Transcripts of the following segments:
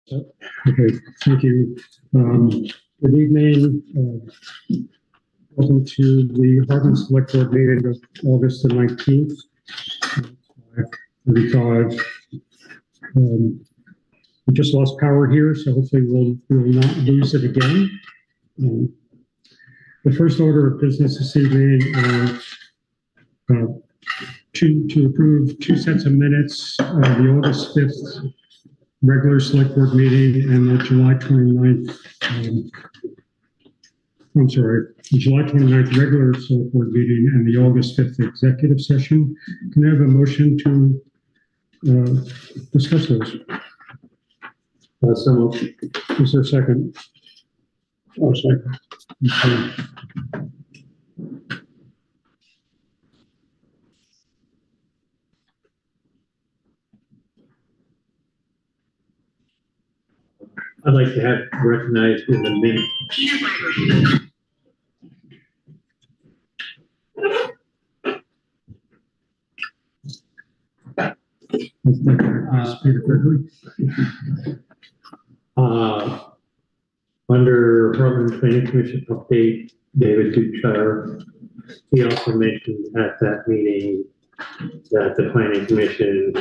Okay, thank you. Good evening. Welcome to the Hartland Selectboard meeting of August the 19th, 35. We just lost power here, so hopefully we'll not lose it again. The first order of business this evening to approve two sets of minutes of the August 5th regular select board meeting and the July 29th, the July 29th regular select board meeting and the August 5th executive session. Can I have a motion to discuss those? So is there a second? Oh, second. Okay. I'd like to have recognized in the minute. Peter Gregory. Under Hartland Planning Commission update, David Duchar, he also mentioned at that meeting that the Planning Commission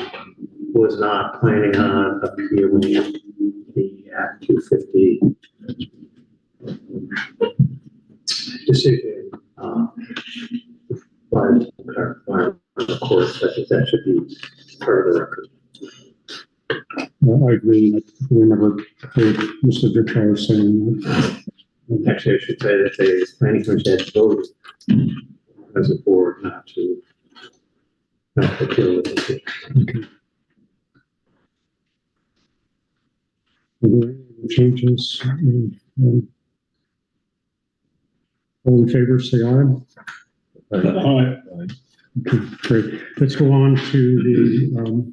was not planning on appealing the Act 250 decision by the court. I think that should be part of the record. I agree. I remember Mr. Duchar saying that. Actually, I should say that the Planning Commission had voted as a board not to appeal it. Okay. Are there any changes? All in favor, say aye. Aye. Okay, great. Let's go on to the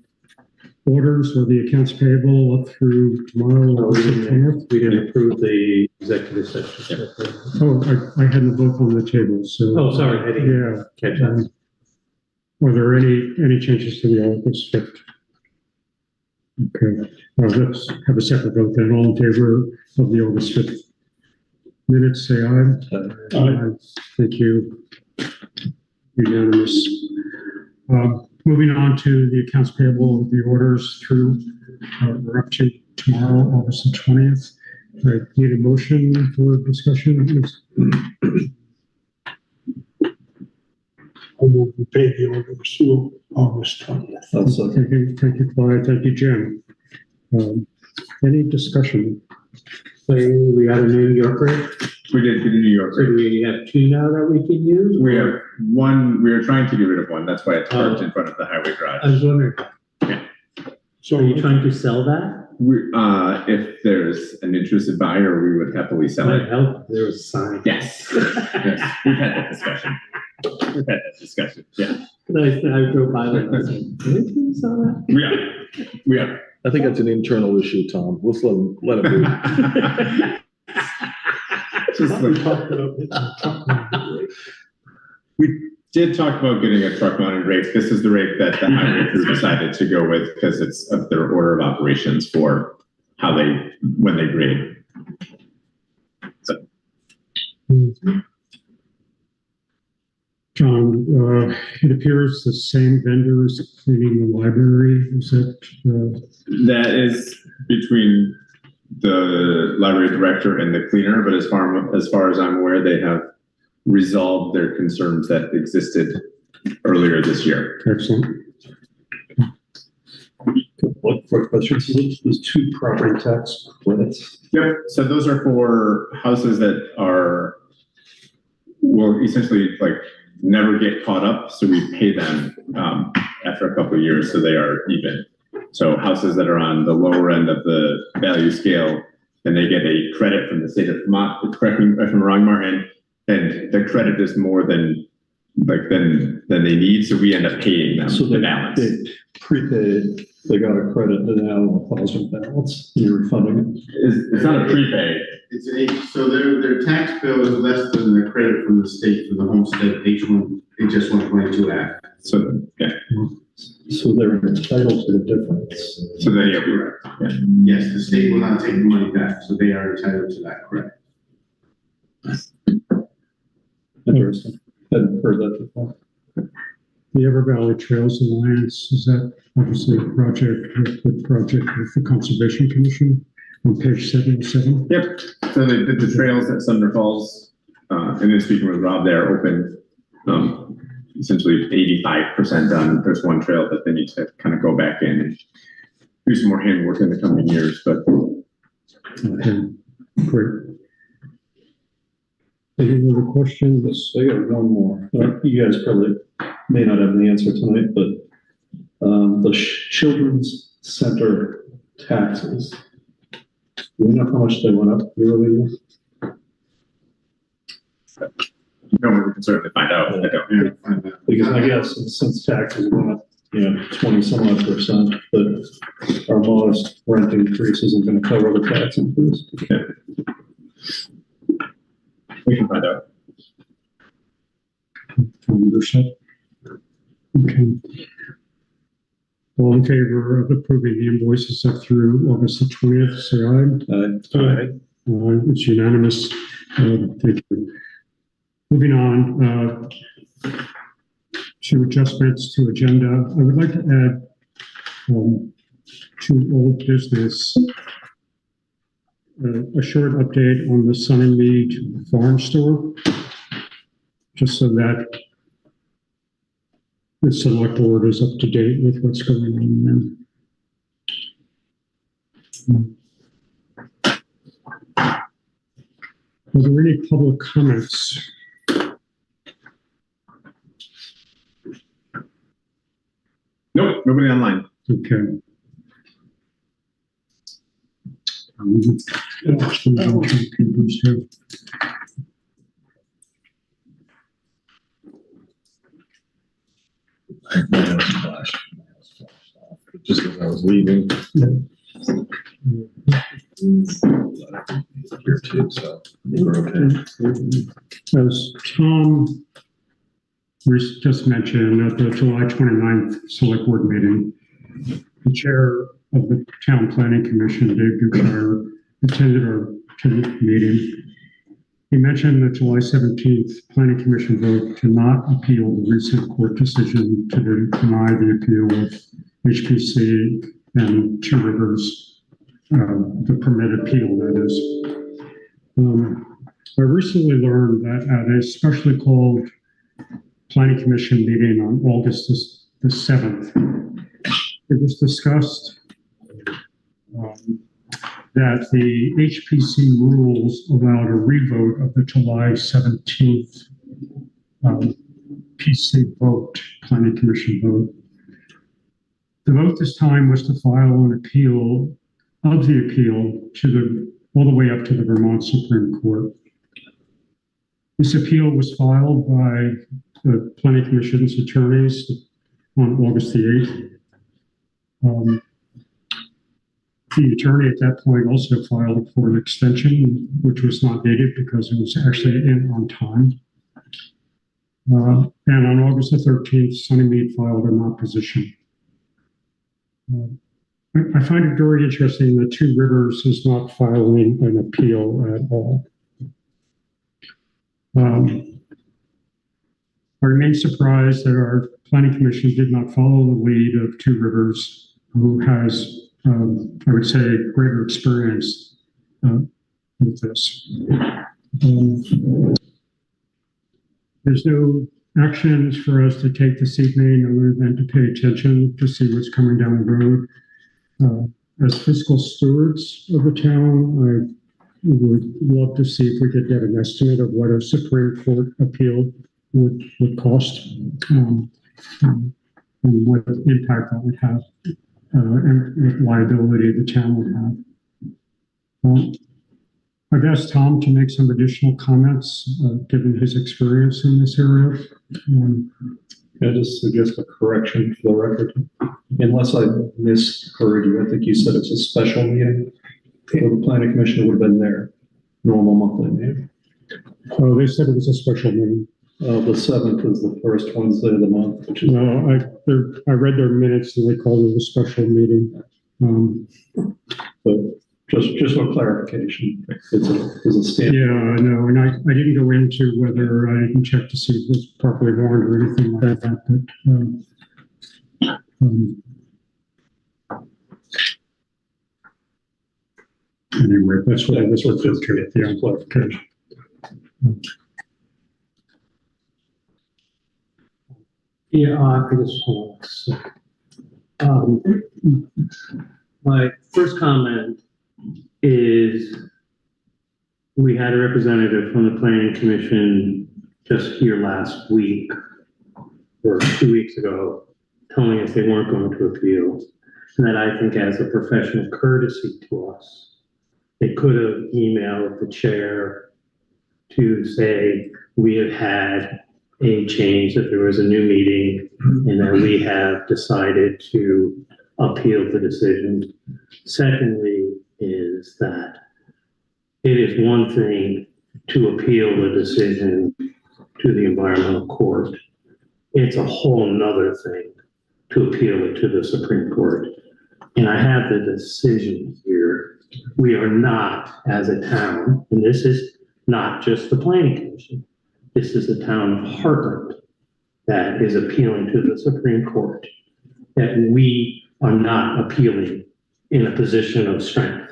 orders or the accounts payable up through tomorrow. We didn't approve the executive session. Oh, I hadn't voted on the table, so. Oh, sorry. I didn't catch that. Were there any changes to the August 5th? Okay, let's have a separate vote then. All in favor of the August 5th minutes, say aye. Aye. Thank you. Unanimous. Moving on to the accounts payable, the orders through, we're up to tomorrow, August the 20th. I need a motion for discussion. I will pay the orders through August 20th. Thank you, Clyde. Thank you, Jim. Any discussion? So we got a New Yorker. We did for the New York. So do we have two now that we can use? We have one. We are trying to get rid of one. That's why it's parked in front of the highway garage. I was wondering. Yeah. So are you trying to sell that? We, if there's an interested buyer, we would happily sell Might it. help. There was a sign. Yes. Yes. We've had that discussion. Yeah. I drove by that and I said, "Can we sell that?" We are. I think that's an internal issue, Tom. Let's let it be. We did talk about getting a truck mounted rake. This is the rake that the highway crew decided to go with because it's of their order of operations for how when they grade. So. John, it appears the same vendor is cleaning the library. Is that? That is between the library director and the cleaner, but as far as I'm aware, they have resolved their concerns that existed earlier this year. Excellent. What quick questions? There's two property tax credits. Yep. So those are for houses that are, well, essentially like never get caught up. So we pay them after a couple of years, so they are even. So houses that are on the lower end of the value scale, and they get a credit from the state of Vermont. Correct me if I'm wrong, Martin. And the credit is more than they need, so we end up paying them So the balance. They prepaid. They got a credit, and now a positive balance. You're refunding it. It's not a prepaid. It's an H, so their tax bill is less than the credit from the state for the homestead HS 122 Act. So yeah. So they're entitled to the difference. So then, yeah, we were, yeah. Yes, the state will not take the money back, so they are entitled to that credit. Interesting. Hadn't heard that before. The Ever Valley Trails Alliance, is that obviously a project with the Conservation Commission on page 77? Yep, so the trails at Sumner Falls, and then speaking with Rob there, open, essentially 85% done. There's one trail that they need to kind of go back in and do some more handwork in the coming years, but. Okay, great. Any other questions? I got one more. You guys probably may not have the answer tonight, but the Children's Center taxes. Do you know how much they went up yearly? No, we can certainly find out. I don't. Because I guess since taxes went up, 20 some odd %, but our modest rent increase isn't going to cover the tax increase. We can find out. Okay. All in favor of approving the invoices up through August the 20th, say aye. Aye. It's unanimous. Thank you. Moving on to adjustments to agenda. I would like to add to old business a short update on the Sun and Meade farm store, just so that the select board is up to date with what's going on there. Are there any public comments? Nope, nobody online. Okay. My house flashed off just as I was leaving. Here too, so we're okay. As Tom just mentioned, at the July 29th Select Board meeting, the chair of the Town Planning Commission, Dave Dushire, attended the meeting. He mentioned the July 17th Planning Commission vote to not appeal the recent court decision to deny the appeal of HPC and Two Rivers, the permit appeal, that is. I recently learned that at a specially called Planning Commission meeting on August the 7th, it was discussed that the HPC rules allowed a revote of the July 17th PC vote, Planning Commission vote. The vote this time was to file an appeal of the appeal all the way up to the Vermont Supreme Court. This appeal was filed by the Planning Commission's attorneys on August the 8th. The attorney at that point also filed for an extension, which was not needed because it was actually in on time. And on August the 13th, Sunny Meade filed an opposition. I find it very interesting that Two Rivers is not filing an appeal at all. I remain surprised that our Planning Commission did not follow the lead of Two Rivers, who has, I would say, greater experience with this. There's no actions for us to take this evening other than to pay attention to see what's coming down the road. As fiscal stewards of the town, I would love to see if we could get an estimate of what a Supreme Court appeal would cost and what impact that would have and what liability the town would have. I've asked Tom to make some additional comments given his experience in this area. I just suggest a correction for the record. Unless I misheard you, I think you said it's a special meeting. So the Planning Commission would have been there, normal monthly meeting. Oh, they said it was a special meeting. The 7th is the first Wednesday of the month, which is, Well, I read their minutes and they called it a special meeting. but just for clarification, it's a standard. Yeah, I know, and I didn't go into whether I didn't check to see if it was properly warned or anything like that, but, anyway, that's what I was referring to, yeah, clarification. Yeah, I just hold on a second. My first comment is we had a representative from the planning commission just here last week or 2 weeks ago telling us they weren't going to appeal. And that I think as a professional courtesy to us, they could have emailed the chair to say we have had a change, that there was a new meeting and that we have decided to appeal the decision. Secondly, is that it is one thing to appeal the decision to the environmental court. It's a whole nother thing to appeal it to the Supreme Court. And I have the decision here. We are not, as a town, and this is not just the planning commission, this is the town of Hartland that is appealing to the Supreme Court, that we are not appealing in a position of strength.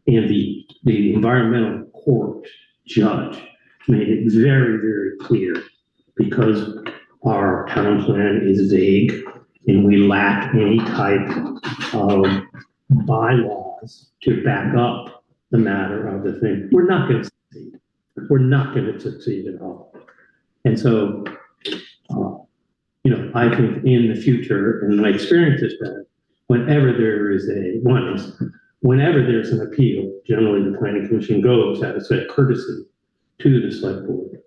And the environmental court judge made it very, very clear, because our town plan is vague and we lack any type of bylaws to back up the matter of the thing. We're not going to succeed. We're not going to succeed at all. And so, I think in the future, and my experience has been, whenever there's an appeal, generally the planning commission goes out of courtesy to the select board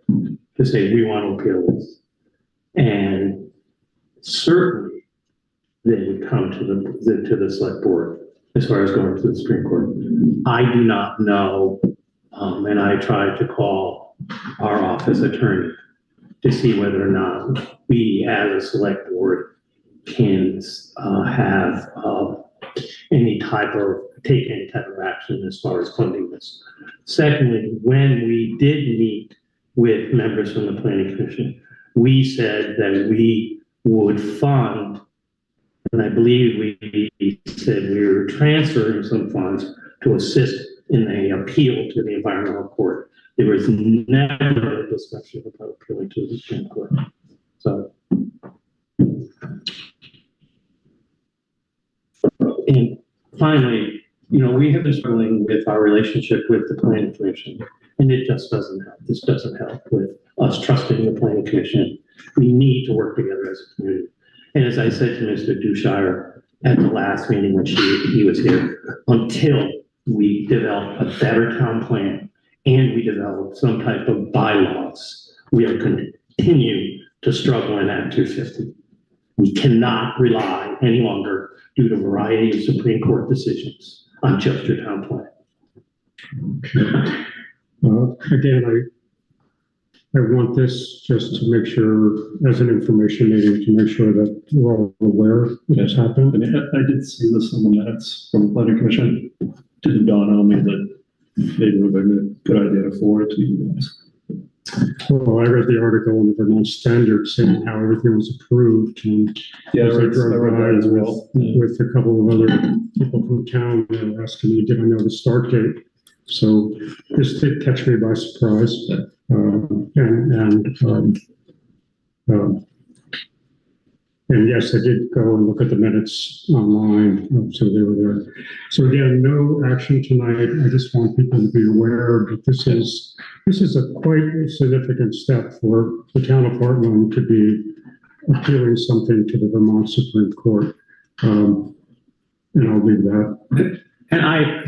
to say, we want to appeal this. And certainly they would come to the select board as far as going to the Supreme Court. I do not know, and I tried to call our office attorney to see whether or not we as a select board can have take any type of action as far as funding this. Secondly, when we did meet with members from the planning commission, we said that we would fund, and I believe we said we were transferring some funds to assist in the appeal to the environmental court. There was never a discussion about appealing to the Supreme Court. So, and finally, we have been struggling with our relationship with the planning commission, and it just doesn't help. This doesn't help with us trusting the planning commission. We need to work together as a community. And as I said to Mr. Dushire at the last meeting when he was here, until we develop a better town plan and we develop some type of bylaws, we are continue to struggle in Act 250. We cannot rely any longer, due to a variety of Supreme Court decisions, on just your town plan. Again, I want this just to make sure, as an information meeting, to make sure that we're all aware of what's happened. I did see this in the minutes from the planning commission. Didn't dawn on me that maybe it would be a good idea to forward it to you guys. Well, I read the article in the Vermont Standard saying how everything was approved, and Yeah, as I drove I read by that as well. with a couple of other people from town, they were asking me, did I know the start date? So this did catch me by surprise. And yes, I did go and look at the minutes online, so they were there. So again, no action tonight. I just want people to be aware that this is a quite significant step for the town of Hartland to be appealing something to the Vermont Supreme Court. And I'll leave that. And I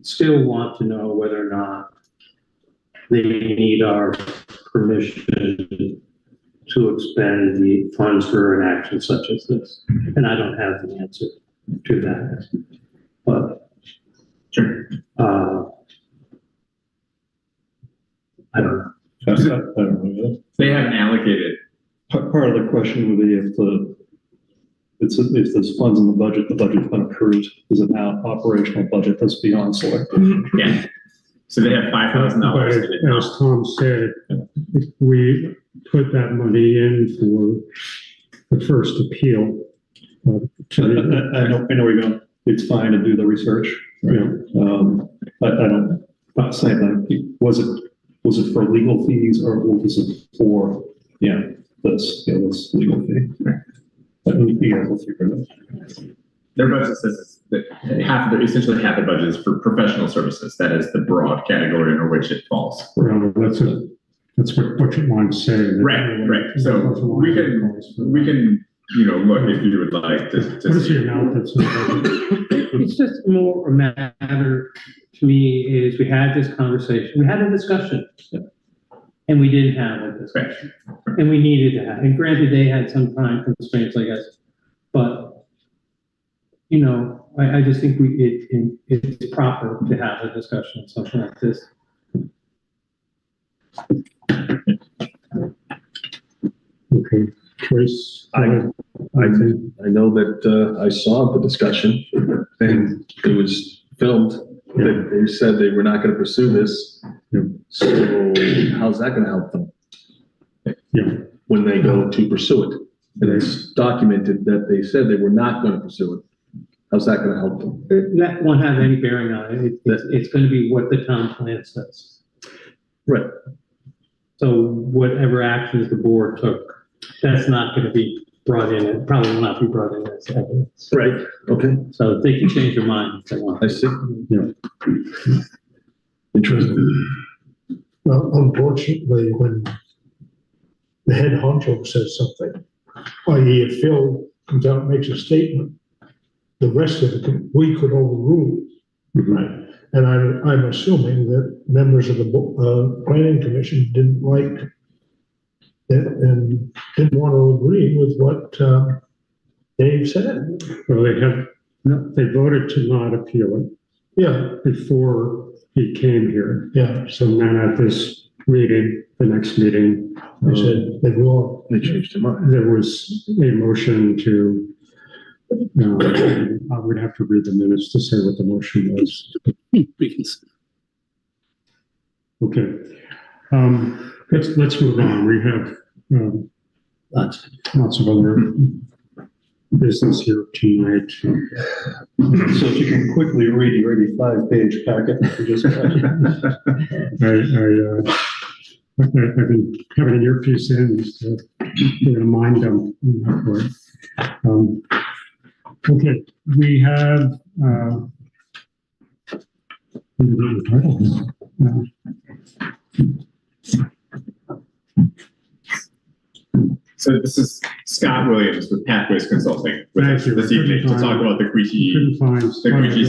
still want to know whether or not they need our permission to expend the funds for an action such as this. And I don't have the answer to that. But Sure. I don't know. I don't know. They haven't allocated. Part of the question would be if there's funds in the budget's been approved, is it now operational budget that's beyond select? Yeah. So they have $5,000. But as Tom said, if we put that money in for the first appeal. I know where you're going. It's fine to do the research. I'm not saying that. Was it for legal fees or was it for, this legal fee? But you guys will figure it out. Their budget says that essentially half the budget is for professional services. That is the broad category under which it falls. Well, that's what budget lines say. Right. So we can, look if you would like to what is see. the amount that's in the budget? It's just more a matter to me is we had this conversation, we had a discussion. And we didn't have a discussion. And we needed to have, and granted, they had some time constraints, I guess. But, I just think it's proper to have a discussion on something like this. Okay, Trace. I know that I saw the discussion and it was filmed. They said they were not going to pursue this. So how's that going to help them? When they go to pursue it. And it's documented that they said they were not going to pursue it. How's that going to help them? That won't have any bearing on it. It's going to be what the town plan says. Right. So whatever actions the board took, that's not going to be brought in. It probably will not be brought in as evidence. Right. Okay. So they can change their mind if they want. I see. Interesting. Well, unfortunately, when the head honcho says something, i.e. if Phil comes out and makes a statement, the rest of it, we could overrule. Right. And I'm assuming that members of the planning commission didn't like it and didn't want to agree with what Dave said. Well, they voted to not appeal it. Yeah. Before he came here. Yeah. So then at this meeting, the next meeting, They said they will. They changed their mind. there was a motion to, I would have to read the minutes to say what the motion was. Okay. Let's move on. We have lots of other business here tonight. So if you can quickly read your 85-page packet. I've been having an earpiece in just to get a mind dump in that part. Okay, we have So this is Scott Williams with Pathways Consulting with us this evening to talk about the Quechee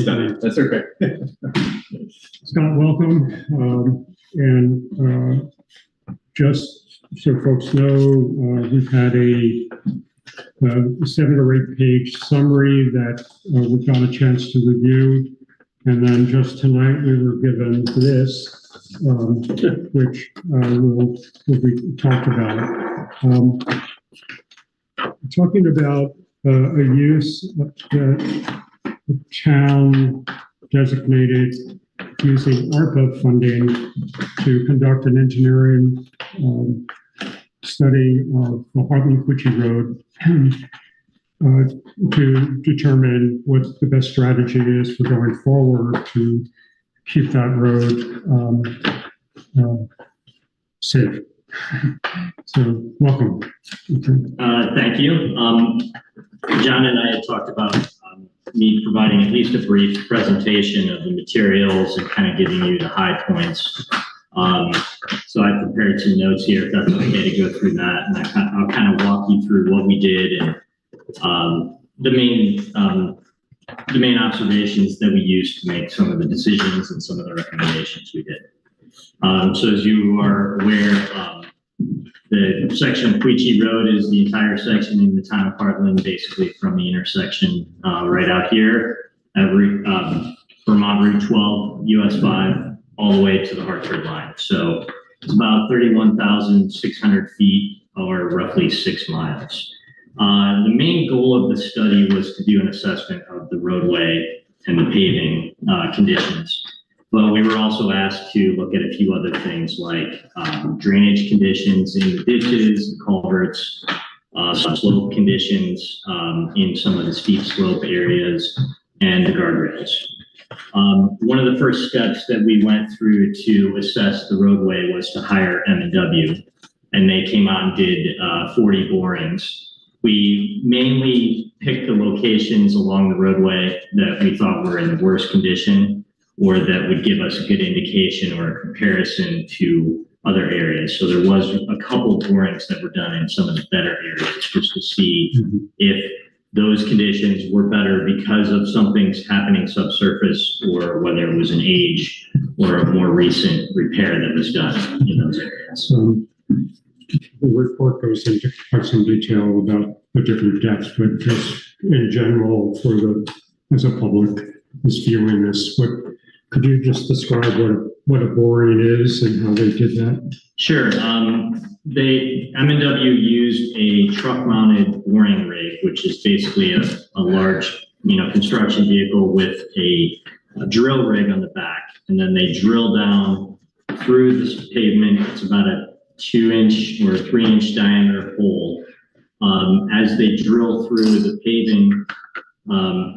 study. That's okay. Scott, welcome. And just so folks know, we've had a 7 or 8 page summary that we've got a chance to review. And then just tonight we were given this, which will be talked about. Talking about a use that the town designated using ARPA funding to conduct an engineering study of the Hartland Quechee Road to determine what the best strategy is for going forward to keep that road safe. So, welcome. Thank you. John and I had talked about me providing at least a brief presentation of the materials and kind of giving you the high points. So I prepared some notes here, if that's okay to go through that, and I'll kind of walk you through what we did and the main observations that we used to make some of the decisions and some of the recommendations we did. So as you are aware, the section of Quechee Road is the entire section in the town of Hartland, basically from the intersection right out here at Vermont Route 12, US 5, all the way to the Hartford line. So It's about 31,600 feet, or roughly 6 miles. The main goal of the study was to do an assessment of the roadway and the paving conditions. But we were also asked to look at a few other things like drainage conditions in the ditches, the culverts, slope conditions in some of the steep slope areas, and the guardrails. One of the first steps that we went through to assess the roadway was to hire M&W, and they came out and did 40 borings. We mainly picked the locations along the roadway that we thought were in the worst condition, or that would give us a good indication or a comparison to other areas. So there was a couple borings that were done in some of the better areas just to see if those conditions were better because of something's happening subsurface, or whether it was an age or a more recent repair that was done in those areas. So the report goes into quite some detail about the different depths, but just in general, for as a public is viewing this, could you just describe what a boring is and how they did that? Sure. M&W used a truck-mounted boring rig, which is basically a large, construction vehicle with a drill rig on the back, and then they drill down through this pavement. It's about a 2-inch or 3-inch diameter hole. As they drill through the paving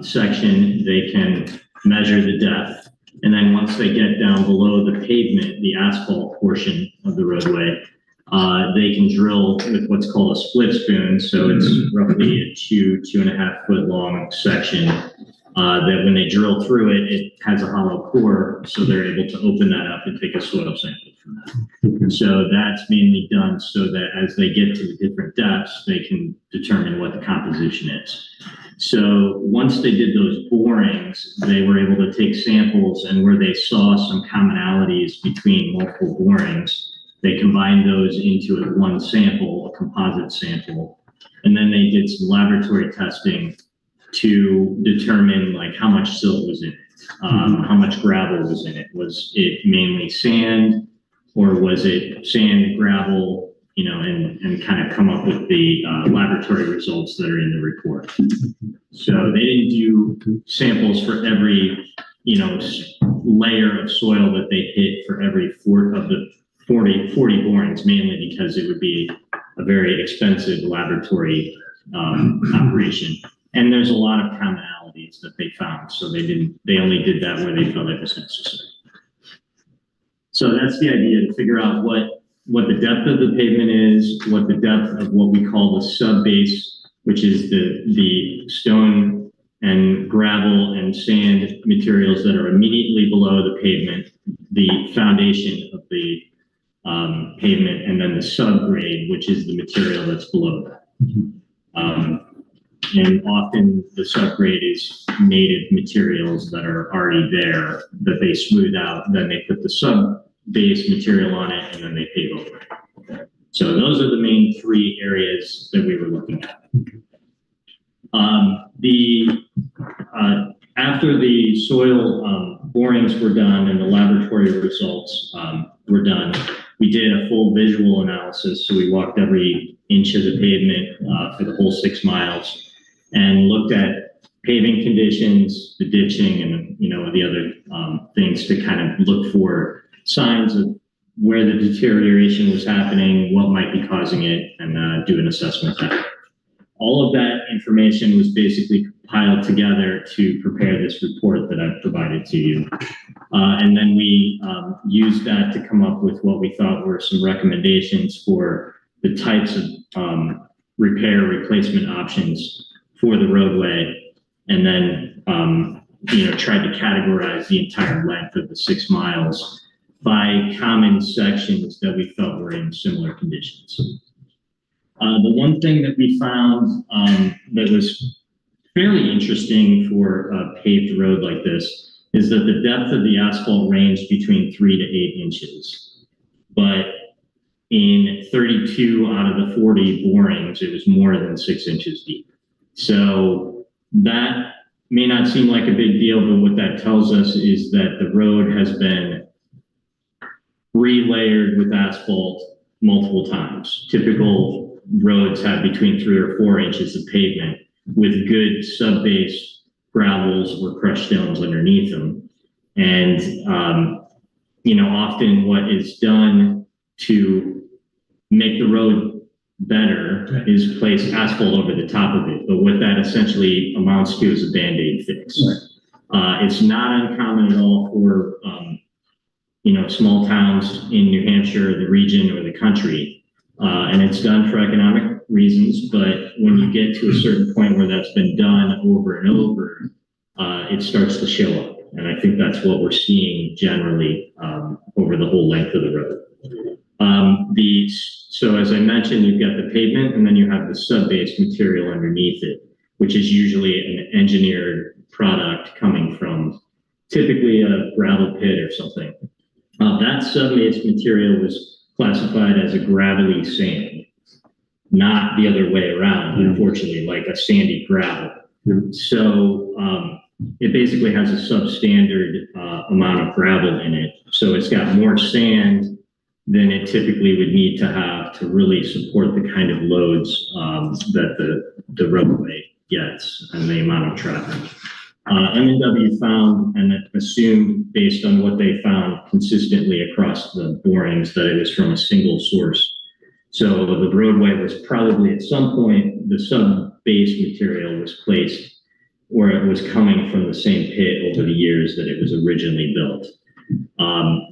section, they can measure the depth. And then once they get down below the pavement, the asphalt portion of the roadway, they can drill with what's called a split spoon. So it's roughly a 2.5 foot long section that when they drill through it, it has a hollow core. So they're able to open that up and take a soil sample from that. So that's mainly done so that as they get to the different depths, they can determine what the composition is. So once they did those borings, they were able to take samples, and where they saw some commonalities between multiple borings, they combined those into one sample, a composite sample. And then they did some laboratory testing to determine like how much silt was in it, how much gravel was in it. Was it mainly sand, or was it sand, gravel, and kind of come up with the laboratory results that are in the report. So they didn't do samples for every, layer of soil that they hit for every 40 borings, mainly because it would be a very expensive laboratory operation. And there's a lot of commonalities that they found. So they only did that where they felt it was necessary. So that's the idea, to figure out what the depth of the pavement is, what the depth of what we call the sub-base, which is the stone and gravel and sand materials that are immediately below the pavement, the foundation of the pavement, and then the subgrade, which is the material that's below that. And often the subgrade is native materials that are already there that they smooth out, then they put the sub-base material on it, and then they pave over it. So those are the main 3 areas that we were looking at. After the soil borings were done and the laboratory results were done, we did a full visual analysis. So we walked every inch of the pavement for the whole 6 miles and looked at paving conditions, the ditching, and the other things to kind of look for signs of where the deterioration was happening, what might be causing it, and do an assessment of that. All of that information was basically compiled together to prepare this report that I've provided to you. And then we used that to come up with what we thought were some recommendations for the types of repair replacement options for the roadway, and then tried to categorize the entire length of the 6 miles by common sections that we felt were in similar conditions. The one thing that we found that was fairly interesting for a paved road like this is that the depth of the asphalt ranged between 3 to 8 inches. But in 32 out of the 40 borings, it was more than 6 inches deep. So that may not seem like a big deal, but what that tells us is that the road has been re-layered with asphalt multiple times. Typical roads have between 3 or 4 inches of pavement with good sub-base gravels or crushed stones underneath them. And, often what is done to make the road better is place asphalt over the top of it. But what that essentially amounts to is a Band-Aid fix. It's not uncommon at all for, small towns in New Hampshire, the region, or the country. And it's done for economic reasons, but when you get to a certain point where that's been done over and over, it starts to show up. And I think that's what we're seeing generally over the whole length of the road. So as I mentioned, you've got the pavement and then you have the sub-base material underneath it, which is usually an engineered product coming from typically a gravel pit or something. That sub-base material was classified as a gravelly sand, not the other way around, unfortunately, like a sandy gravel. So it basically has a substandard amount of gravel in it. So it's got more sand than it typically would need to have to really support the kind of loads that the roadway gets and the amount of traffic. M&W found and assumed, based on what they found consistently across the borings, that it was from a single source. So the roadway was probably at some point, the sub-base material was placed where it was coming from the same pit over the years that it was originally built.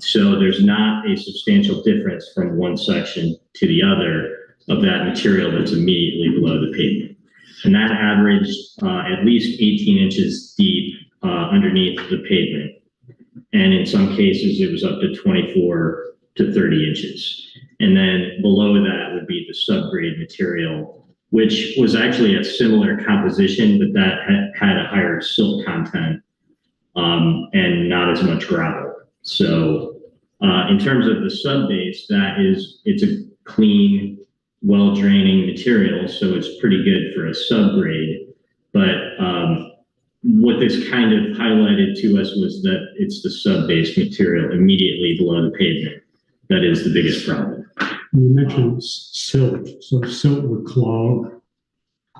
So there's not a substantial difference from one section to the other of that material that's immediately below the pavement. And that averaged at least 18 inches deep underneath the pavement. And in some cases, it was up to 24 to 30 inches. And then below that would be the subgrade material, which was actually a similar composition, but that had a higher silt content and not as much gravel. So in terms of the sub-base, it's a clean, well-draining material, so it's pretty good for a subgrade. But what this kind of highlighted to us was that it's the sub-base material immediately below the pavement that is the biggest problem. You mentioned silt, so silt would clog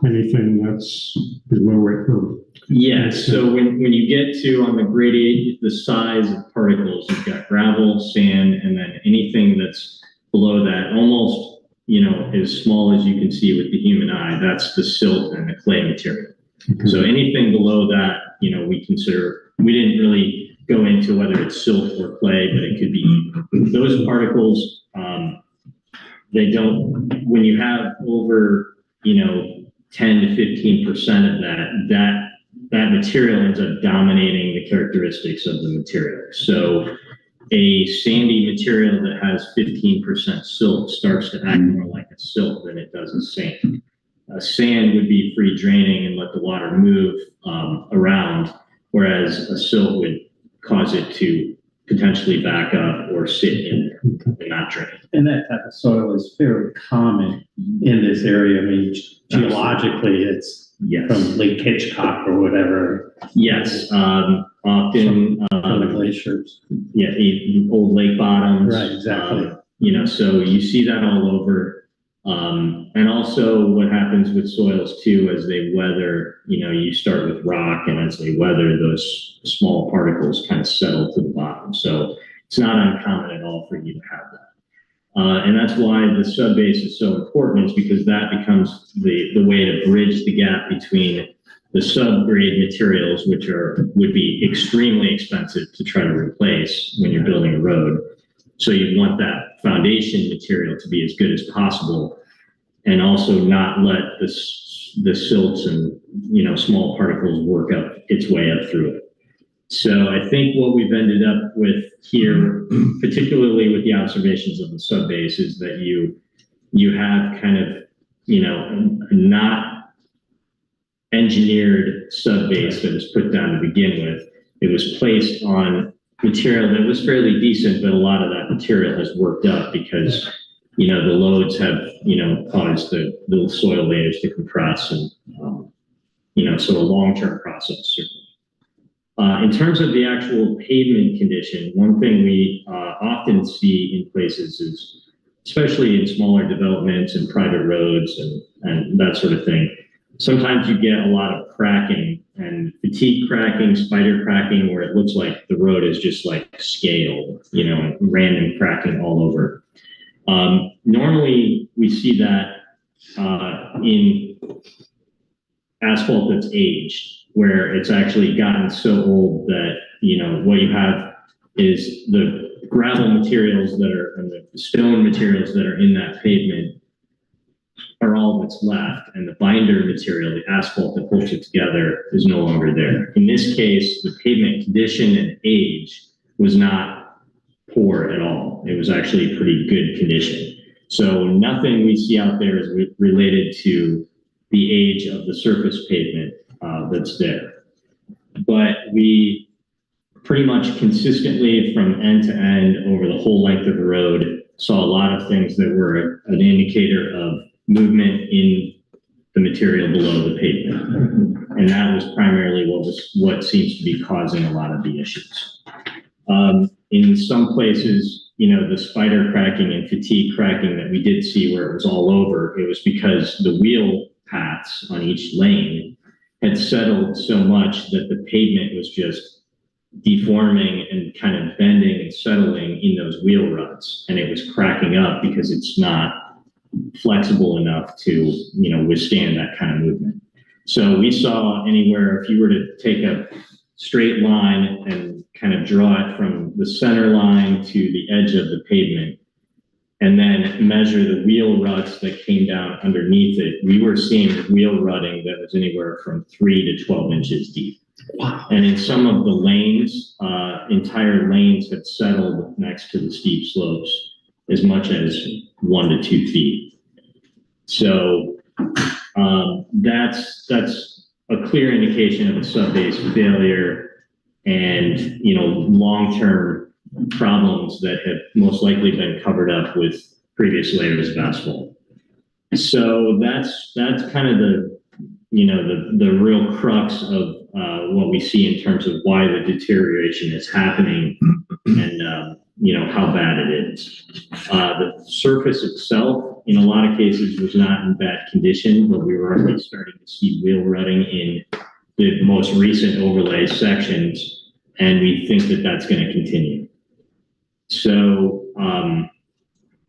anything that's below it. Yes, so when you get to on the grade, the size of particles, you've got gravel, sand, and then anything that's below that, almost as small as you can see with the human eye, that's the silt and the clay material. Okay. So anything below that, we consider, we didn't really go into whether it's silt or clay, but it could be those particles. They don't, when you have over, 10 to 15% of that material ends up dominating the characteristics of the material. So a sandy material that has 15% silt starts to act more like a silt than it does a sand. A sand would be free draining and let the water move around, whereas a silt would cause it to potentially back up or sit in there and not drain. And that type of soil is fairly common in this area. I mean, geologically, it's from Lake Hitchcock or whatever. Yes, often from the glaciers. Yeah, old lake bottoms. Right, exactly. So you see that all over. And also what happens with soils too, as they weather, you start with rock, and as they weather, those small particles kind of settle to the bottom. So it's not uncommon at all for you to have that. And that's why the subbase is so important, is because that becomes the way to bridge the gap between the subgrade materials, which would be extremely expensive to try to replace when you're building a road. So you want that foundation material to be as good as possible, and also not let the silts and small particles work up its way up through it. So I think what we've ended up with here, particularly with the observations of the subbase, is that you have kind of not engineered subbase that was put down to begin with. It was placed on material that was fairly decent, but a lot of that material has worked up because the loads have caused the soil layers to compress, and so a long-term process certainly. In terms of the actual pavement condition, one thing we often see in places is, especially in smaller developments and private roads and that sort of thing, sometimes you get a lot of cracking and fatigue cracking, spider cracking, where it looks like the road is just like scaled, you know, random cracking all over. Normally we see that in asphalt that's aged, where it's actually gotten so old that, you know, what you have is the gravel materials that are, and the stone materials that are in that pavement are all that's left, and the binder material, the asphalt that holds it together, is no longer there. In this case, the pavement condition and age was not poor at all. It was actually pretty good condition. So nothing we see out there is related to the age of the surface pavement that's there. But we pretty much consistently from end to end over the whole length of the road saw a lot of things that were an indicator of movement in the material below the pavement. And that was primarily what seems to be causing a lot of the issues. In some places, you know, the spider cracking and fatigue cracking that we did see where it was all over, it was because the wheel paths on each lane had settled so much that the pavement was just deforming and kind of bending and settling in those wheel ruts, and it was cracking up because it's not flexible enough to, you know, withstand that kind of movement. So we saw anywhere, if you were to take a straight line and kind of draw it from the center line to the edge of the pavement, and then measure the wheel ruts that came down underneath it, we were seeing wheel rutting that was anywhere from 3 to 12 inches deep. Wow. And in some of the lanes, entire lanes had settled next to the steep slopes as much as 1 to 2 feet. So that's a clear indication of a sub-base failure and, you know, long-term problems that have most likely been covered up with previous layers of asphalt. So that's kind of the, you know, the real crux of what we see in terms of why the deterioration is happening and, you know, how bad it is. The surface itself, in a lot of cases, was not in bad condition, but we were already starting to see wheel rutting in the most recent overlay sections, and we think that that's going to continue. So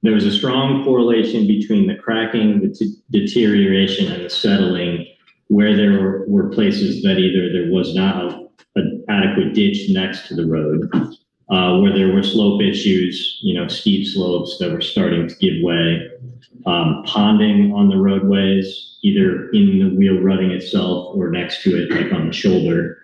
there was a strong correlation between the cracking, the deterioration, and the settling, where there were places that either there was not an adequate ditch next to the road, where there were slope issues, you know, steep slopes that were starting to give way, ponding on the roadways, either in the wheel rutting itself or next to it, like on the shoulder,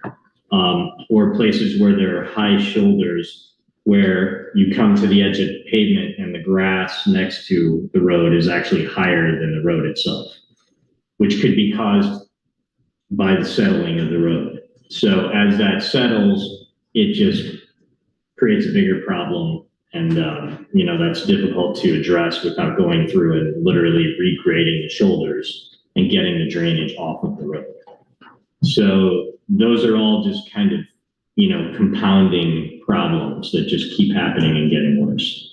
or places where there are high shoulders where you come to the edge of the pavement and the grass next to the road is actually higher than the road itself, which could be caused by the settling of the road. So as that settles, it just creates a bigger problem. And, you know, that's difficult to address without going through and literally regrading the shoulders and getting the drainage off of the road. So those are all just kind of, you know, compounding problems that just keep happening and getting worse.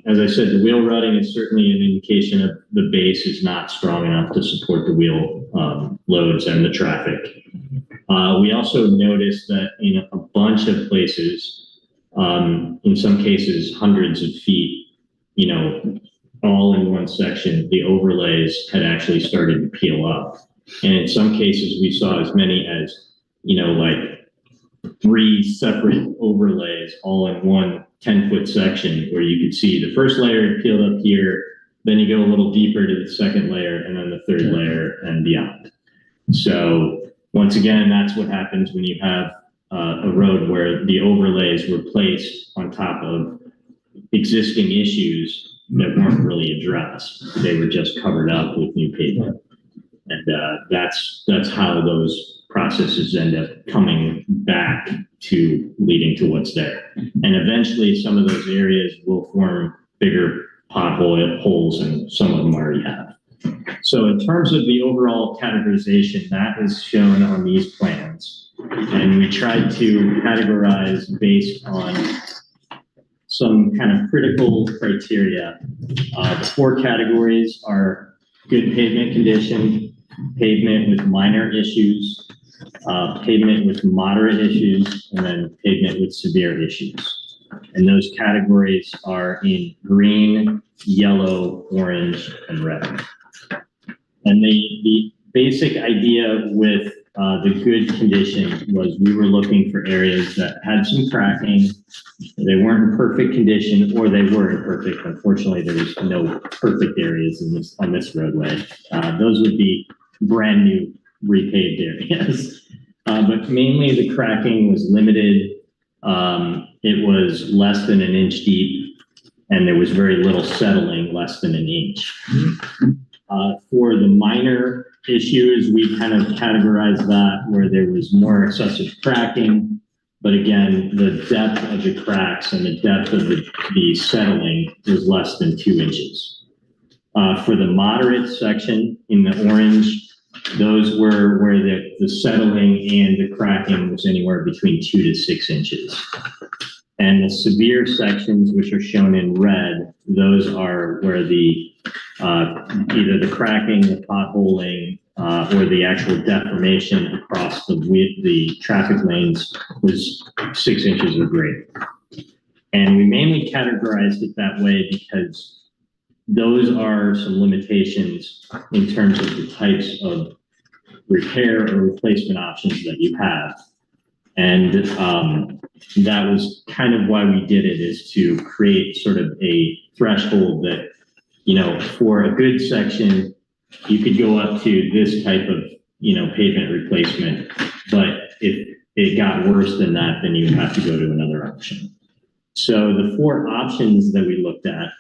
As I said, the wheel rutting is certainly an indication of the base is not strong enough to support the wheel loads and the traffic. We also noticed that in a bunch of places, in some cases, hundreds of feet, you know, all in one section, the overlays had actually started to peel up. And in some cases, we saw as many as, you know, like 3 separate overlays all in one 10-foot section, where you could see the first layer peeled up here, then you go a little deeper to the second layer, and then the third layer and beyond. So once again, that's what happens when you have a road where the overlays were placed on top of existing issues that weren't really addressed. They were just covered up with new pavement. And that's how those processes end up coming back to leading to what's there. And eventually some of those areas will form bigger pothole holes, and some of them already have. So in terms of the overall categorization, that is shown on these plans. And we tried to categorize based on some kind of critical criteria. The 4 categories are good pavement condition, pavement with minor issues, pavement with moderate issues, and then pavement with severe issues. And those categories are in green, yellow, orange, and red. And the basic idea with the good condition was we were looking for areas that had some cracking. They weren't in perfect condition, or they were imperfect. Unfortunately, there was no perfect areas on this roadway. Those would be brand new repaved areas. But mainly the cracking was limited. It was less than 1 inch deep, and there was very little settling, less than 1 inch. For the minor issues, we kind of categorized that where there was more excessive cracking, but again, the depth of the cracks and the depth of the settling was less than 2 inches. For the moderate section in the orange, those were where the settling and the cracking was anywhere between 2 to 6 inches. And the severe sections, which are shown in red, those are where the either the cracking, the potholing, or the actual deformation across the traffic lanes was 6 inches or greater. And we mainly categorized it that way because those are some limitations in terms of the types of repair or replacement options that you have. And that was kind of why we did it, is to create sort of a threshold that, you know, for a good section, you could go up to this type of, you know, pavement replacement. But if it got worse than that, then you would have to go to another option. So the 4 options that we looked at,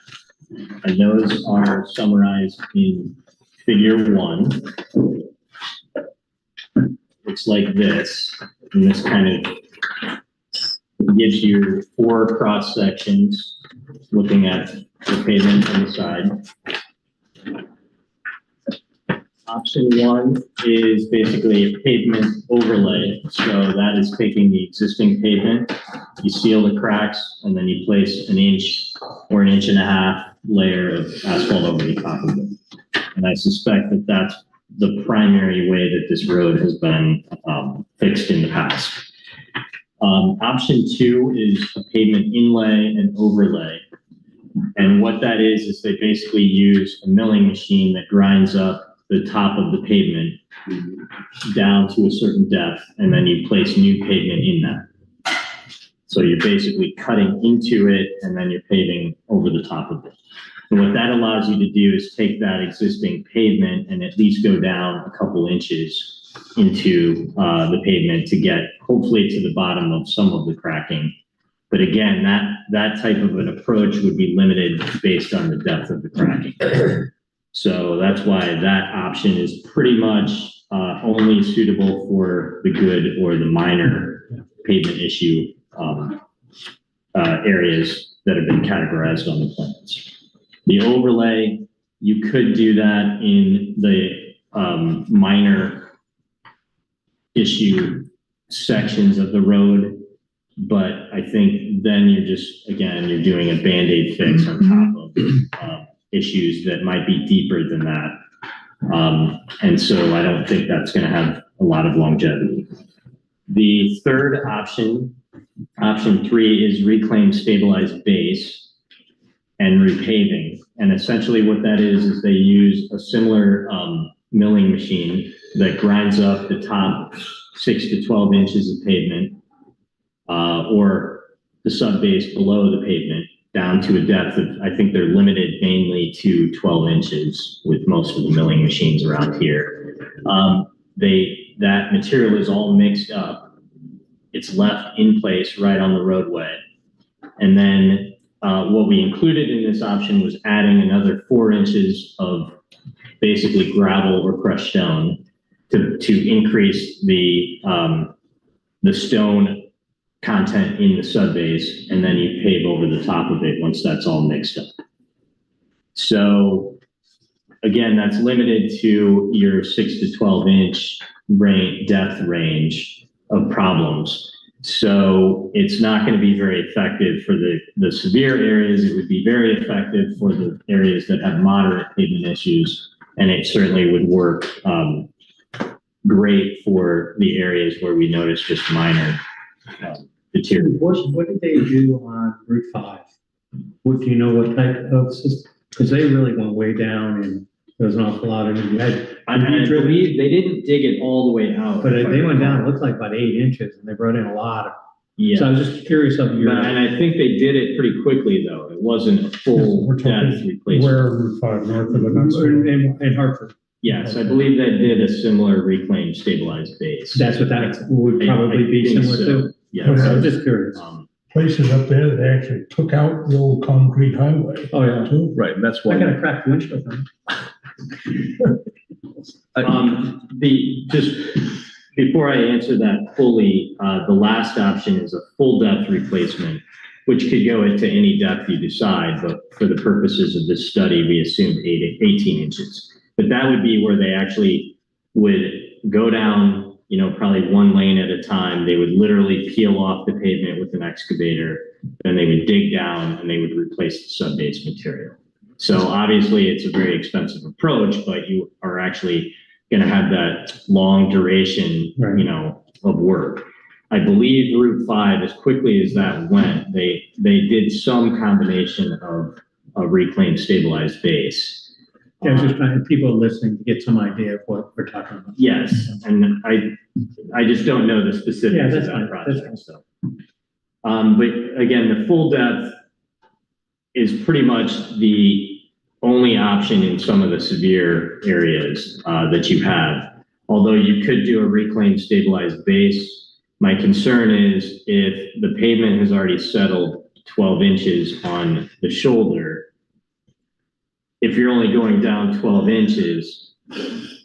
and those are summarized in figure 1. Looks like this, and this kind of gives you 4 cross sections looking at the pavement on the side. Option 1 is basically a pavement overlay. So that is taking the existing pavement, you seal the cracks, and then you place 1 inch or 1.5 inch layer of asphalt over the top of it. And I suspect that that's the primary way that this road has been fixed in the past. Option 2 is a pavement inlay and overlay. And what that is they basically use a milling machine that grinds up the top of the pavement down to a certain depth, and then you place new pavement in that. So you're basically cutting into it, and then you're paving over the top of it. And what that allows you to do is take that existing pavement and at least go down a couple inches into the pavement to get hopefully to the bottom of some of the cracking. But again, that type of an approach would be limited based on the depth of the cracking. So that's why that option is pretty much only suitable for the good or the minor pavement issue areas that have been categorized on the plans. The overlay, you could do that in the minor issue sections of the road, but I think then you're just, again, you're doing a Band-Aid fix on top of issues that might be deeper than that. And so I don't think that's going to have a lot of longevity. The third option, option 3, is reclaim stabilized base and repaving. And essentially what that is they use a similar milling machine that grinds up the top 6 to 12 inches of pavement or the sub base below the pavement down to a depth of, I think they're limited mainly to 12 inches with most of the milling machines around here. That material is all mixed up. It's left in place right on the roadway. And then what we included in this option was adding another 4 inches of basically gravel or crushed stone to increase the stone content in the subbase, and then you pave over the top of it once that's all mixed up. So again, that's limited to your 6 to 12 inch depth range. of problems. So it's not going to be very effective for the severe areas. It would be very effective for the areas that have moderate pavement issues. And it certainly would work great for the areas where we notice just minor deterioration. What did they do on Route 5? What, do you know what type of system? Because they really went way down and there was an awful lot of it. I believe they didn't dig it all the way out. But they went down, it looked like about 8 inches, and they brought in a lot of. Yeah. So I was just curious of your. And I think they did it pretty quickly, though. It wasn't a full We're depth talking replacement. where Route 5 north of the next one. In Hartford. Yes, I believe that did a similar reclaimed stabilized base. That's what that would probably I be think similar so. to. Yeah. Okay, I was just curious. Places up there that actually took out the old concrete highway. Oh, yeah. Too. Right, and that's I why. got a cracked windshield on. Just before I answer that fully, the last option is a full depth replacement, which could go into any depth you decide, but for the purposes of this study, we assumed 18 inches. But that would be where they actually would go down, you know, probably one lane at a time. They would literally peel off the pavement with an excavator, then they would dig down and they would replace the sub-base material. So obviously it's a very expensive approach, but you are actually going to have that long duration, you know, of work. I believe Route 5, as quickly as that went, they did some combination of a reclaimed stabilized base. Yeah, I was just trying, people listening to get some idea of what we're talking about. Yes, and I just don't know the specifics Yeah, of that's that fine, project. that's So, but again, the full depth is pretty much the only option in some of the severe areas that you have. Although you could do a reclaimed stabilized base, my concern is if the pavement has already settled 12 inches on the shoulder, if you're only going down 12 inches,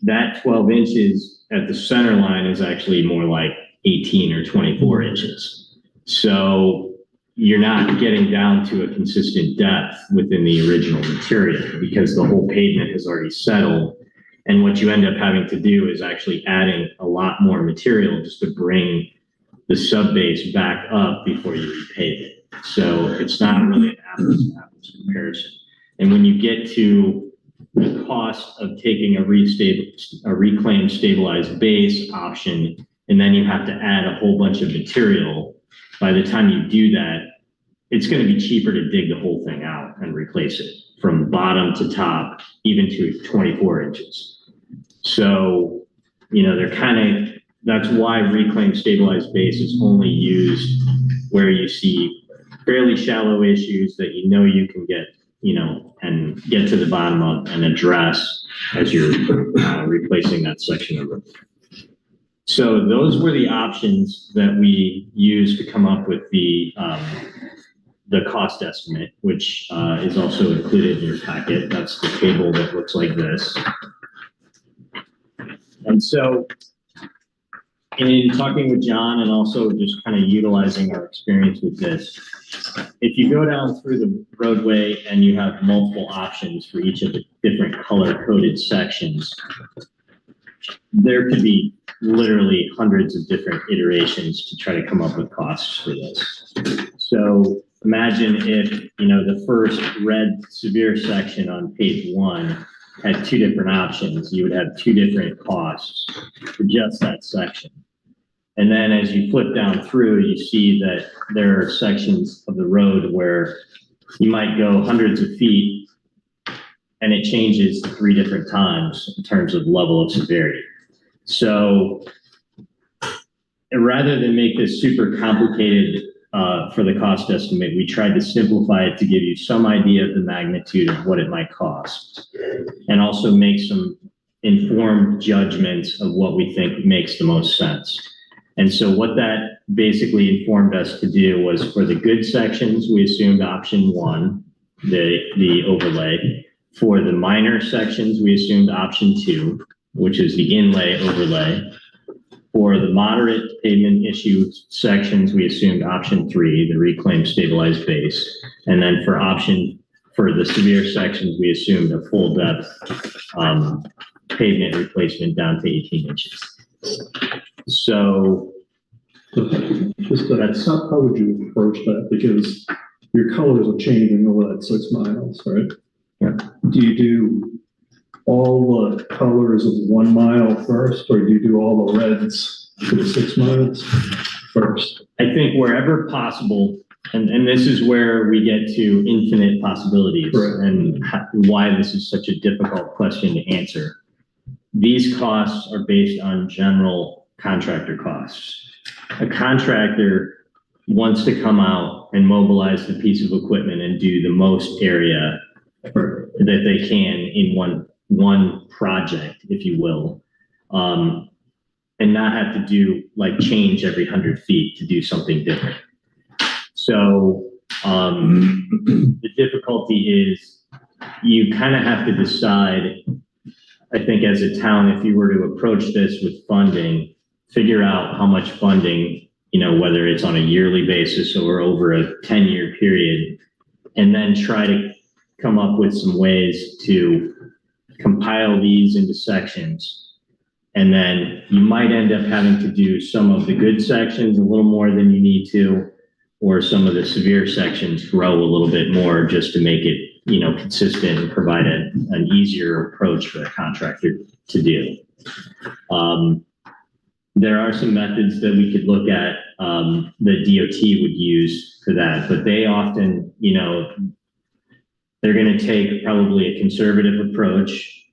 that 12 inches at the center line is actually more like 18 or 24 inches. So you're not getting down to a consistent depth within the original material because the whole pavement has already settled. And what you end up having to do is actually adding a lot more material just to bring the sub-base back up before you repave it. So it's not really an apples to apples comparison. And when you get to the cost of taking a reclaimed stabilized base option, and then you have to add a whole bunch of material, by the time you do that, it's going to be cheaper to dig the whole thing out and replace it from bottom to top, even to 24 inches. So, you know, that's why reclaimed stabilized base is only used where you see fairly shallow issues that you know you can get, you know, and get to the bottom of and address as you're replacing that section of road. So those were the options that we used to come up with the cost estimate, which is also included in your packet. That's the table that looks like this. And so in talking with John and also just kind of utilizing our experience with this, if you go down through the roadway and you have multiple options for each of the different color-coded sections, there could be literally hundreds of different iterations to try to come up with costs for this. So imagine if, you know, the first red severe section on page 1 had 2 different options. You would have 2 different costs for just that section. And then as you flip down through, you see that there are sections of the road where you might go hundreds of feet and it changes 3 different times in terms of level of severity. So rather than make this super complicated for the cost estimate, we tried to simplify it to give you some idea of the magnitude of what it might cost and also make some informed judgments of what we think makes the most sense. And so what that basically informed us to do was for the good sections, we assumed option 1, the overlay. For the minor sections, we assumed option 2, which is the inlay overlay. For the moderate pavement issue sections, we assumed option 3, the reclaimed stabilized base. And then for the severe sections, we assumed a full depth pavement replacement down to 18 inches. So Just how would you approach that? Because your colors are changing over that 6 miles, right? Yeah. Do you do all the colors of 1 mile first, or do you do all the reds for the 6 miles first? I think wherever possible, and this is where we get to infinite possibilities Right. and why this is such a difficult question to answer. These costs are based on general contractor costs. A contractor wants to come out and mobilize the piece of equipment and do the most area that they can in one project, if you will, and not have to do like change every 100 feet to do something different. So the difficulty is you kind of have to decide, I think as a town, if you were to approach this with funding, figure out how much funding, whether it's on a yearly basis or over a 10-year period, and then try to come up with some ways to compile these into sections. And then you might end up having to do some of the good sections a little more than you need to, or some of the severe sections grow a little bit more just to make it, consistent and provide an easier approach for a contractor to do. There are some methods that we could look at that DOT would use for that, but they often, they're going to take probably a conservative approach,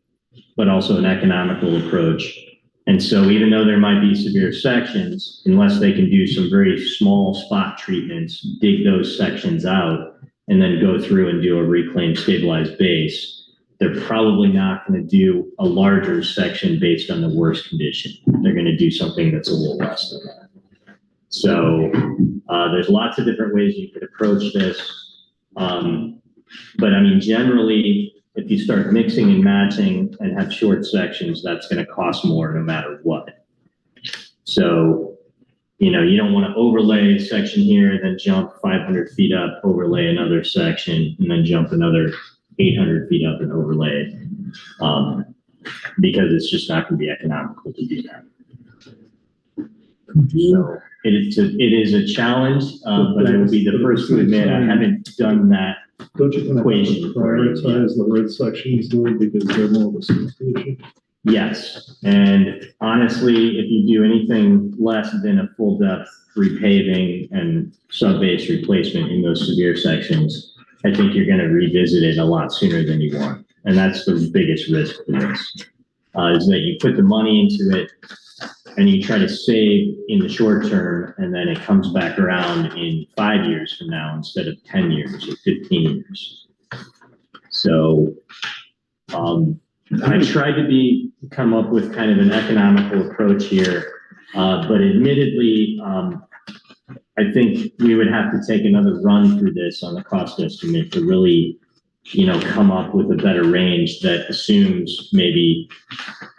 but also an economical approach. And so even though there might be severe sections, unless they can do some very small spot treatments, dig those sections out, and then go through and do a reclaimed stabilized base, they're probably not going to do a larger section based on the worst condition. They're going to do something that's a little less than that. So there's lots of different ways you could approach this. But I mean, generally, if you start mixing and matching and have short sections, that's going to cost more no matter what. So, you don't want to overlay a section here, then jump 500 feet up, overlay another section, and then jump another 800 feet up and overlay it, because it's just not going to be economical to do that. So it is a challenge, but I will be the first to admit I haven't done that. Don't you think Equation. prioritize the red sections though, because they're more of a station? Yes, and honestly, if you do anything less than a full depth repaving and sub-base replacement in those severe sections, I think you're going to revisit it a lot sooner than you want. And that's the biggest risk for this, is that you put the money into it and you try to save in the short term, and then it comes back around in 5 years from now instead of 10 years or 15 years. So I tried to come up with kind of an economical approach here, but admittedly, I think we would have to take another run through this on the cost estimate to really, come up with a better range that assumes maybe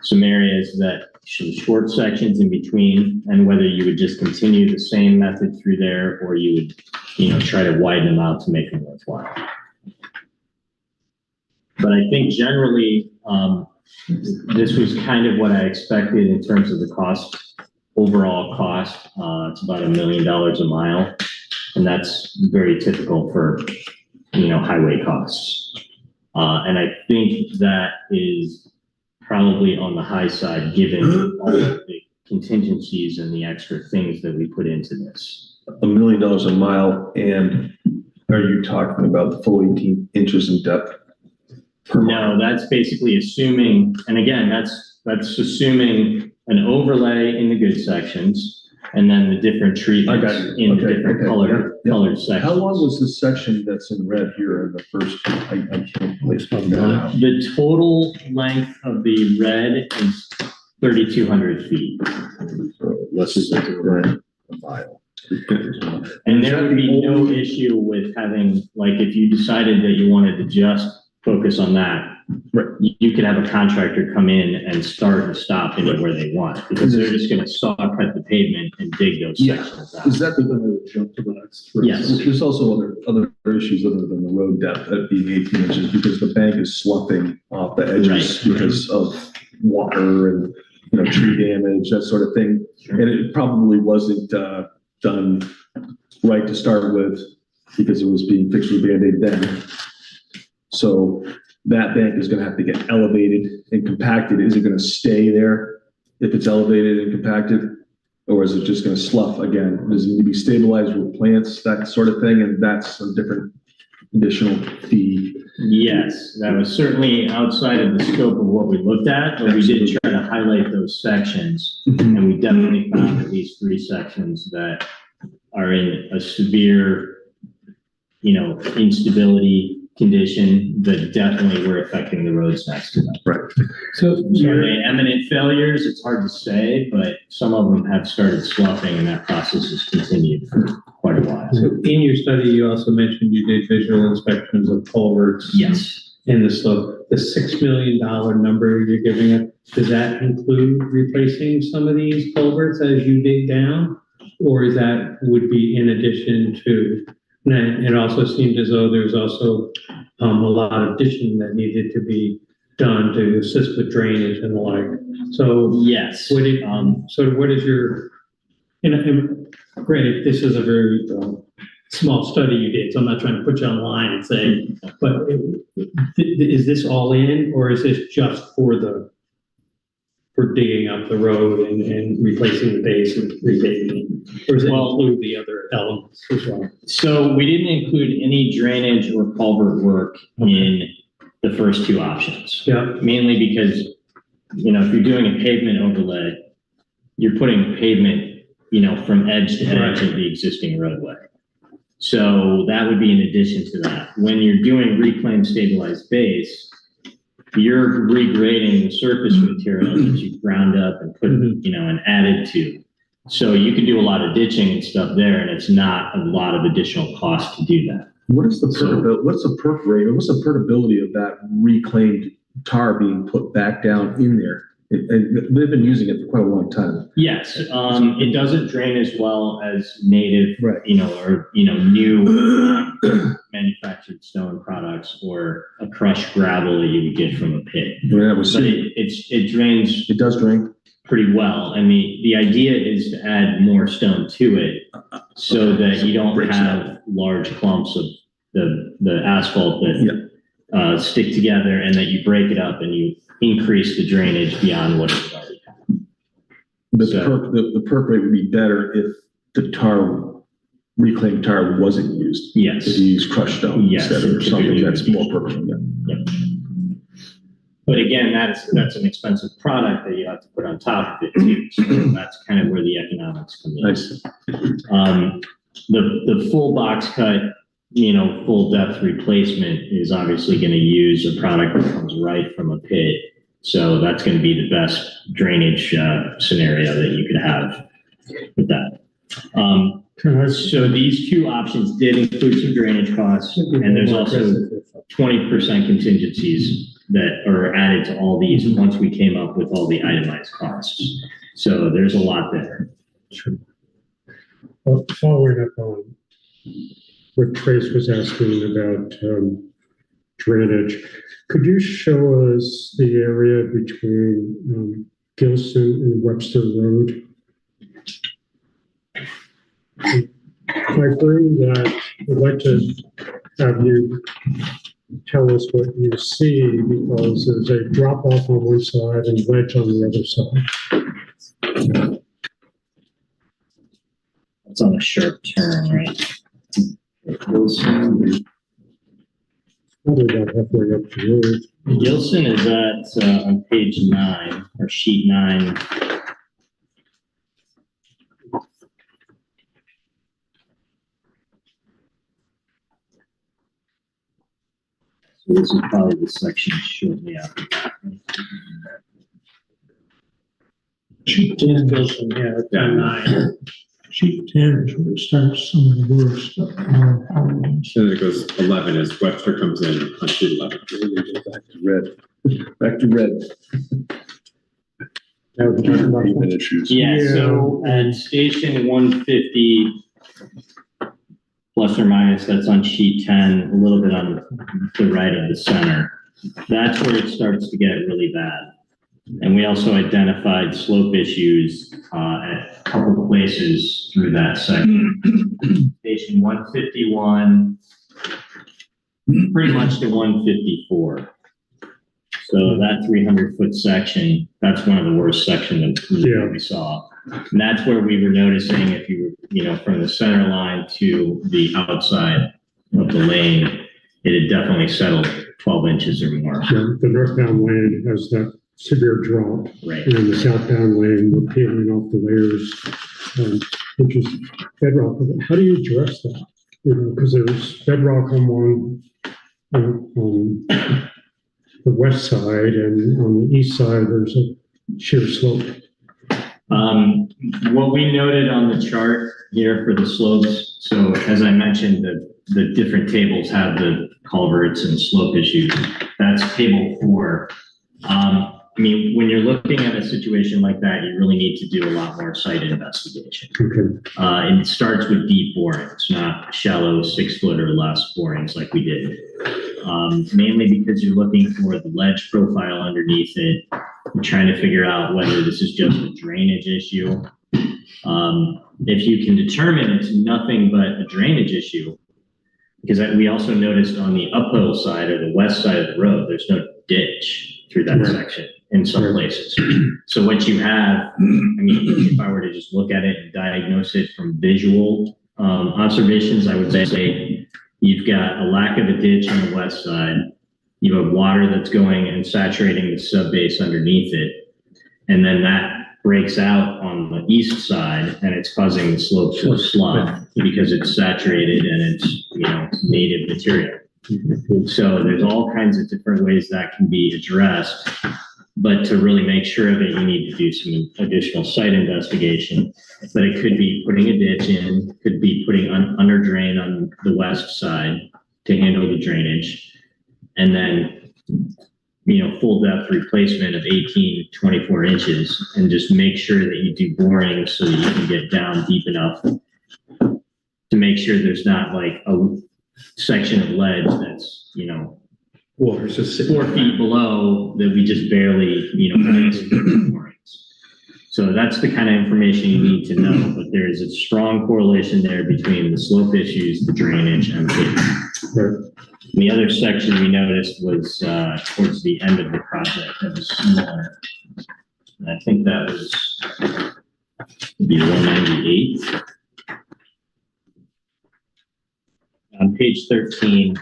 some areas that short sections in between, and whether you would just continue the same method through there, or you would, try to widen them out to make them worthwhile. But I think generally, this was kind of what I expected in terms of the cost, overall cost. It's about $1 million a mile, and that's very typical for, highway costs. And I think that is probably on the high side, given all of the contingencies and the extra things that we put into this. $1 million a mile, and are you talking about the full 18 inches in depth? No, that's basically assuming, and again, that's assuming an overlay in the good sections, and then the different treatments in the different colored sections. How long was the section that's in red here in the first? I can't place my now. The total length of the red is 3,200 feet. So less than a mile. And there would be no issue with having, like, if you decided that you wanted to just focus on that, you could have a contractor come in and start and stop anywhere they want, because they're just going to saw cut the pavement and dig those sections out. Is that the going to jump to the next? Yes. There's also other issues other than the road depth at being 18 inches, because the bank is sloughing off the edges because of water and tree damage, that sort of thing. And it probably wasn't done right to start with because it was being fixed with Band-Aid then. So that bank is going to have to get elevated and compacted. Is it going to stay there if it's elevated and compacted? Or is it just going to slough again? Does it need to be stabilized with plants, that sort of thing? And that's a different additional fee. Yes, that was certainly outside of the scope of what we looked at, but we did try to highlight those sections. And we definitely found at least 3 sections that are in a severe, instability condition that definitely were affecting the roads next to them. Right. So are they eminent failures? It's hard to say, but some of them have started sloughing and that process has continued for quite a while. So in your study, you also mentioned you did visual inspections of culverts. Yes. And the slope, the $6 million number you're giving it, does that include replacing some of these culverts as you dig down? Or is that would be in addition to? And it also seemed as though there's also a lot of ditching that needed to be done to assist with drainage and the like. So yes, what is your, and granted, this is a very small study you did, so I'm not trying to put you online and say, but is this all in, or is this just for digging up the road and replacing the base and repaving? Or does it include the other elements as well? So we didn't include any drainage or culvert work in the first 2 options. Yeah. Mainly because, if you're doing a pavement overlay, you're putting pavement, from edge to edge of the existing roadway. So that would be in addition to that. When you're doing reclaimed stabilized base, you're regrading the surface material that you ground up and put, and added to. So you can do a lot of ditching and stuff there, and it's not a lot of additional cost to do that. What is the what's the perk rate, or what's the permeability of that reclaimed tar being put back down in there? They've been using it for quite a long time. Yes, it doesn't drain as well as native, Right. New manufactured stone products or a crushed gravel that you would get from a pit. Yeah, But it drains it does drain pretty well, and the idea is to add more stone to it so that you don't have large clumps of the asphalt that stick together, and that you break it up and you increase the drainage beyond what it's already had. But the perk rate would be better if the reclaimed tar wasn't used. Yes. If you use crushed stone instead or something that's more permanent. Yep. But again, that's an expensive product that you have to put on top of it too. So that's kind of where the economics come in. Nice. The full box cut, full depth replacement is obviously going to use a product that comes right from a pit. So that's going to be the best drainage scenario that you could have with that. So these 2 options did include some drainage costs, and there's also 20% contingencies that are added to all these once we came up with all the itemized costs. So there's a lot there. Sure. Well, following up on what Trace was asking about drainage, could you show us the area between Gilson and Webster Road? I bring that, I'd like to have you tell us what you see, because there's a drop off on one side and ledge on the other side. It's on a sharp turn, right? Probably about halfway up the road. Gilson is at on page 9 or sheet 9. So this is probably the section shortly after that. Sheet 10 goes, yeah, it's on 9. Sheet 10 is where it starts some of the worst. Then it goes 11 as Webster comes in on sheet 11. Back to red. Back to red. Now we're talking about Pavement issues. Yeah, so at station 150, plus or minus, that's on sheet 10, a little bit on the right of the center. That's where it starts to get really bad. And we also identified slope issues at a couple of places through that section. Station 151, pretty much to 154. So that 300-foot section, that's one of the worst sections that we saw. And that's where we were noticing if you were, from the center line to the outside of the lane, it had definitely settled 12 inches or more. Yeah, the northbound lane has that severe drop. Right. And the southbound lane, we're peeling off the layers, which is bedrock. How do you address that? Because there's bedrock on the west side, and on the east side, there's a sheer slope. What we noted on the chart here for the slopes, so as I mentioned, the different tables have the culverts and slope issues. That's table 4. When you're looking at a situation like that, you really need to do a lot more site investigation. Okay. And it starts with deep borings, not shallow 6-foot or less borings like we did. Mainly because you're looking for the ledge profile underneath it. You're trying to figure out whether this is just a drainage issue. If you can determine it's nothing but a drainage issue, because we also noticed on the uphill side or the west side of the road, there's no ditch through that section in some places. So what you have, if I were to just look at it and diagnose it from visual observations, I would say you've got a lack of a ditch on the west side. You have water that's going and saturating the subbase underneath it. And then that breaks out on the east side and it's causing the slope to slough because it's saturated and it's, native material. So there's all kinds of different ways that can be addressed. But to really make sure of it, you need to do some additional site investigation. But it could be putting a ditch in, could be putting under drain on the west side to handle the drainage. And then, full depth replacement of 18, 24 inches, and just make sure that you do boring so that you can get down deep enough to make sure there's not like a section of ledge that's, Water's just 4 feet below that we just barely, borings. So that's the kind of information you need to know, but there is a strong correlation there between the slope issues, the drainage, and the The other section we noticed was towards the end of the project that was smaller. And I think that was the 198. On page 13,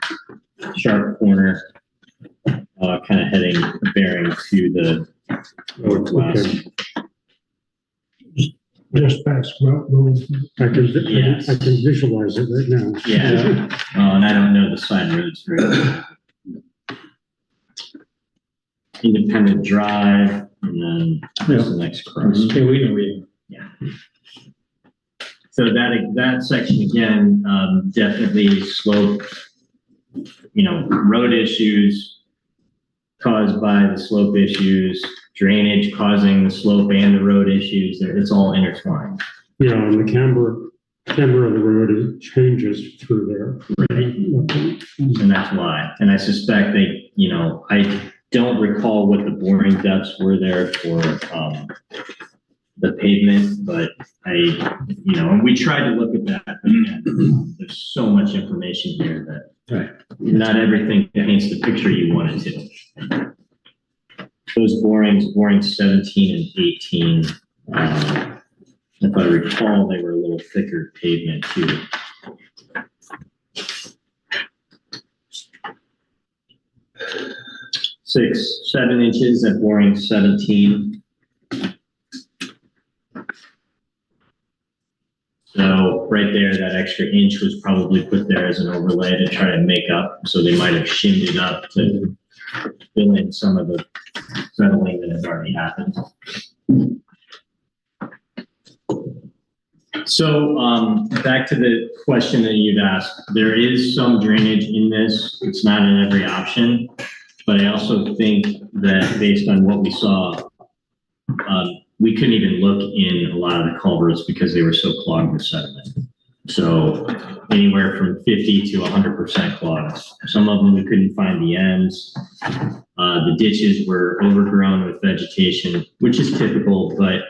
sharp corner, kind of heading, bearing to the northwest. Just past road. I can visualize it right now. Yeah. And I don't know the side roads very well. Independent Drive, and then the next cross. Okay, we know. Yeah. So that section again, definitely slope, road issues caused by the slope issues, drainage causing the slope and the road issues. It's all intertwined. Yeah, and the camber of the road changes through there. Right. And that's why. And I suspect they, I don't recall what the boring depths were there for the pavement, but and we tried to look at that. But again, there's so much information here that not everything paints the picture you want it to. Those borings 17 and 18, if I recall, they were a little thicker pavement too. Six, 7 inches at boring 17. So right there, that extra inch was probably put there as an overlay to try to make up. So they might have shinned it up to fill in some of the settling that has already happened. So back to the question that you'd asked, there is some drainage in this. It's not in every option, but I also think that based on what we saw, we couldn't even look in a lot of the culverts because they were so clogged with sediment. So anywhere from 50 to 100% clogged. Some of them we couldn't find the ends. The ditches were overgrown with vegetation, which is typical, but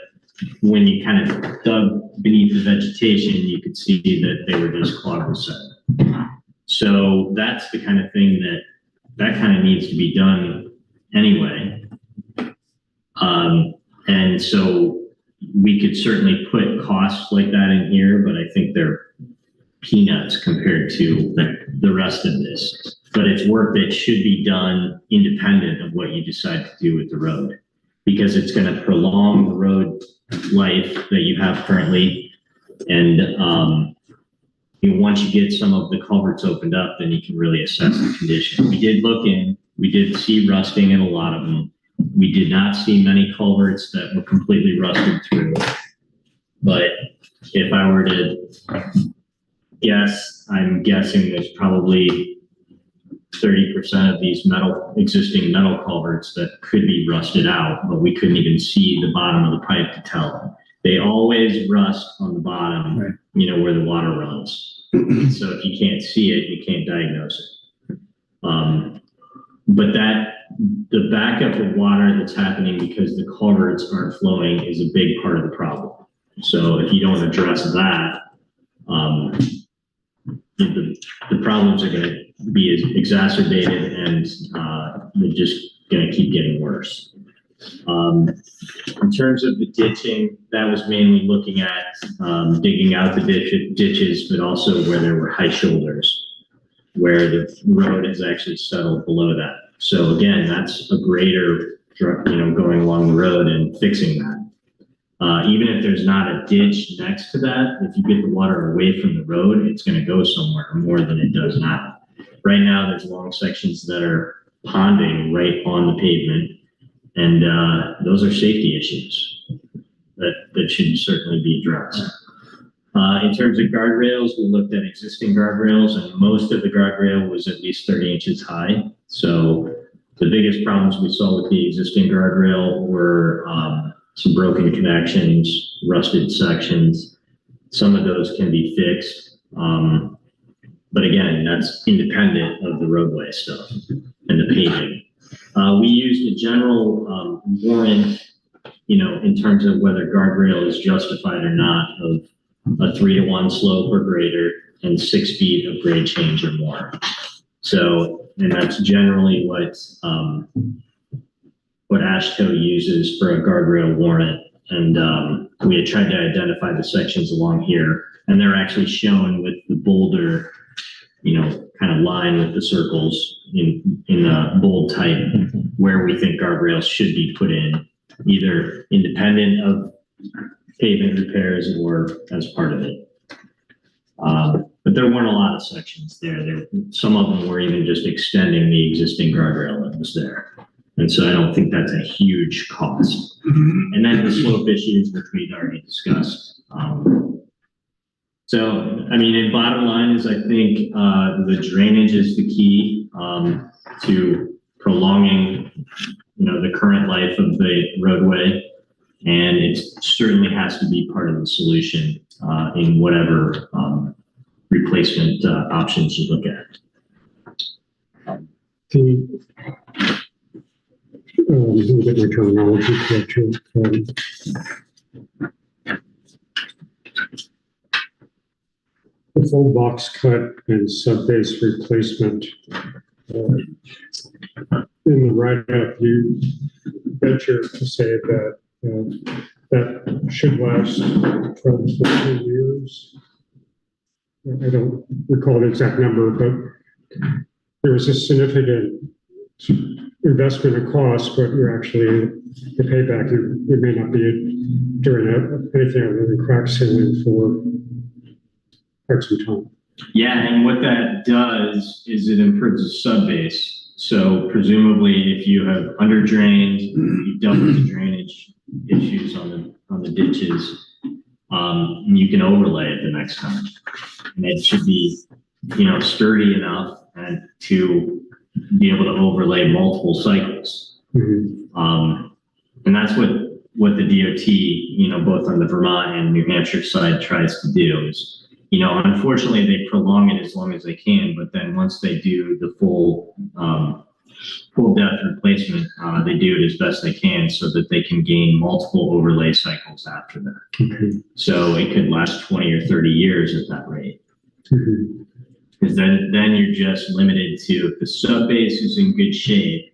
when you kind of dug beneath the vegetation, you could see that they were just clogged with sediment. So that's the kind of thing that kind of needs to be done anyway. And so we could certainly put costs like that in here, but I think they're peanuts compared to the rest of this. But it's work that should be done independent of what you decide to do with the road, because it's going to prolong the road life that you have currently. And once you get some of the culverts opened up, then you can really assess the condition. We did see rusting in a lot of them. We did not see many culverts that were completely rusted through. But if I were to guess, I'm guessing there's probably 30% of these existing metal culverts that could be rusted out, but we couldn't even see the bottom of the pipe to tell. They always rust on the bottom, right, where the water runs. So if you can't see it, you can't diagnose it. But the backup of water that's happening because the culverts aren't flowing is a big part of the problem. So if you don't address that, the problems are going to be exacerbated, and they're just going to keep getting worse. In terms of the ditching, that was mainly looking at digging out the ditches, but also where there were high shoulders, where the road has actually settled below that. So again, that's a greater, going along the road and fixing that. Even if there's not a ditch next to that, if you get the water away from the road, it's going to go somewhere more than it does now. Right now, there's long sections that are ponding right on the pavement, and those are safety issues that should certainly be addressed. In terms of guardrails, we looked at existing guardrails, and most of the guardrail was at least 30 inches high. So the biggest problems we saw with the existing guardrail were some broken connections, rusted sections. Some of those can be fixed. But again, that's independent of the roadway stuff and the paving. We used a general warrant, in terms of whether guardrail is justified or not, of a 3-to-1 slope or greater and 6 feet of grade change or more. So, and that's generally what AASHTO uses for a guardrail warrant. And we had tried to identify the sections along here, and they're actually shown with the boulder, kind of line with the circles in bold type, where we think guardrails should be put in, either independent of pavement repairs or as part of it. But there weren't a lot of sections there. Some of them were even just extending the existing guardrail that was there. And so I don't think that's a huge cost. And then the slope issues, which we'd already discussed. So, in bottom line is I think the drainage is the key to prolonging, the current life of the roadway. And it certainly has to be part of the solution in whatever replacement options you look at. Let me get my terminology correct here. The full box cut and sub-base replacement. In the write-up, you venture to say that that should last 12 to 14 years. I don't recall the exact number, but there was a significant investment in cost, but you're actually, the payback, it may not be doing anything other than crack sealing for quite some time. Yeah, and what that does is it improves the sub-base. So presumably if you have under-drained, you double the drainage issues on the ditches, you can overlay it the next time. And it should be, sturdy enough and to be able to overlay multiple cycles. Mm-hmm. And that's what the DOT, both on the Vermont and New Hampshire side tries to do, is unfortunately, they prolong it as long as they can, but then once they do the full depth replacement, they do it as best they can so that they can gain multiple overlay cycles after that. Okay. So it could last 20 or 30 years at that rate. Mhm. Because then you're just limited to if the sub base is in good shape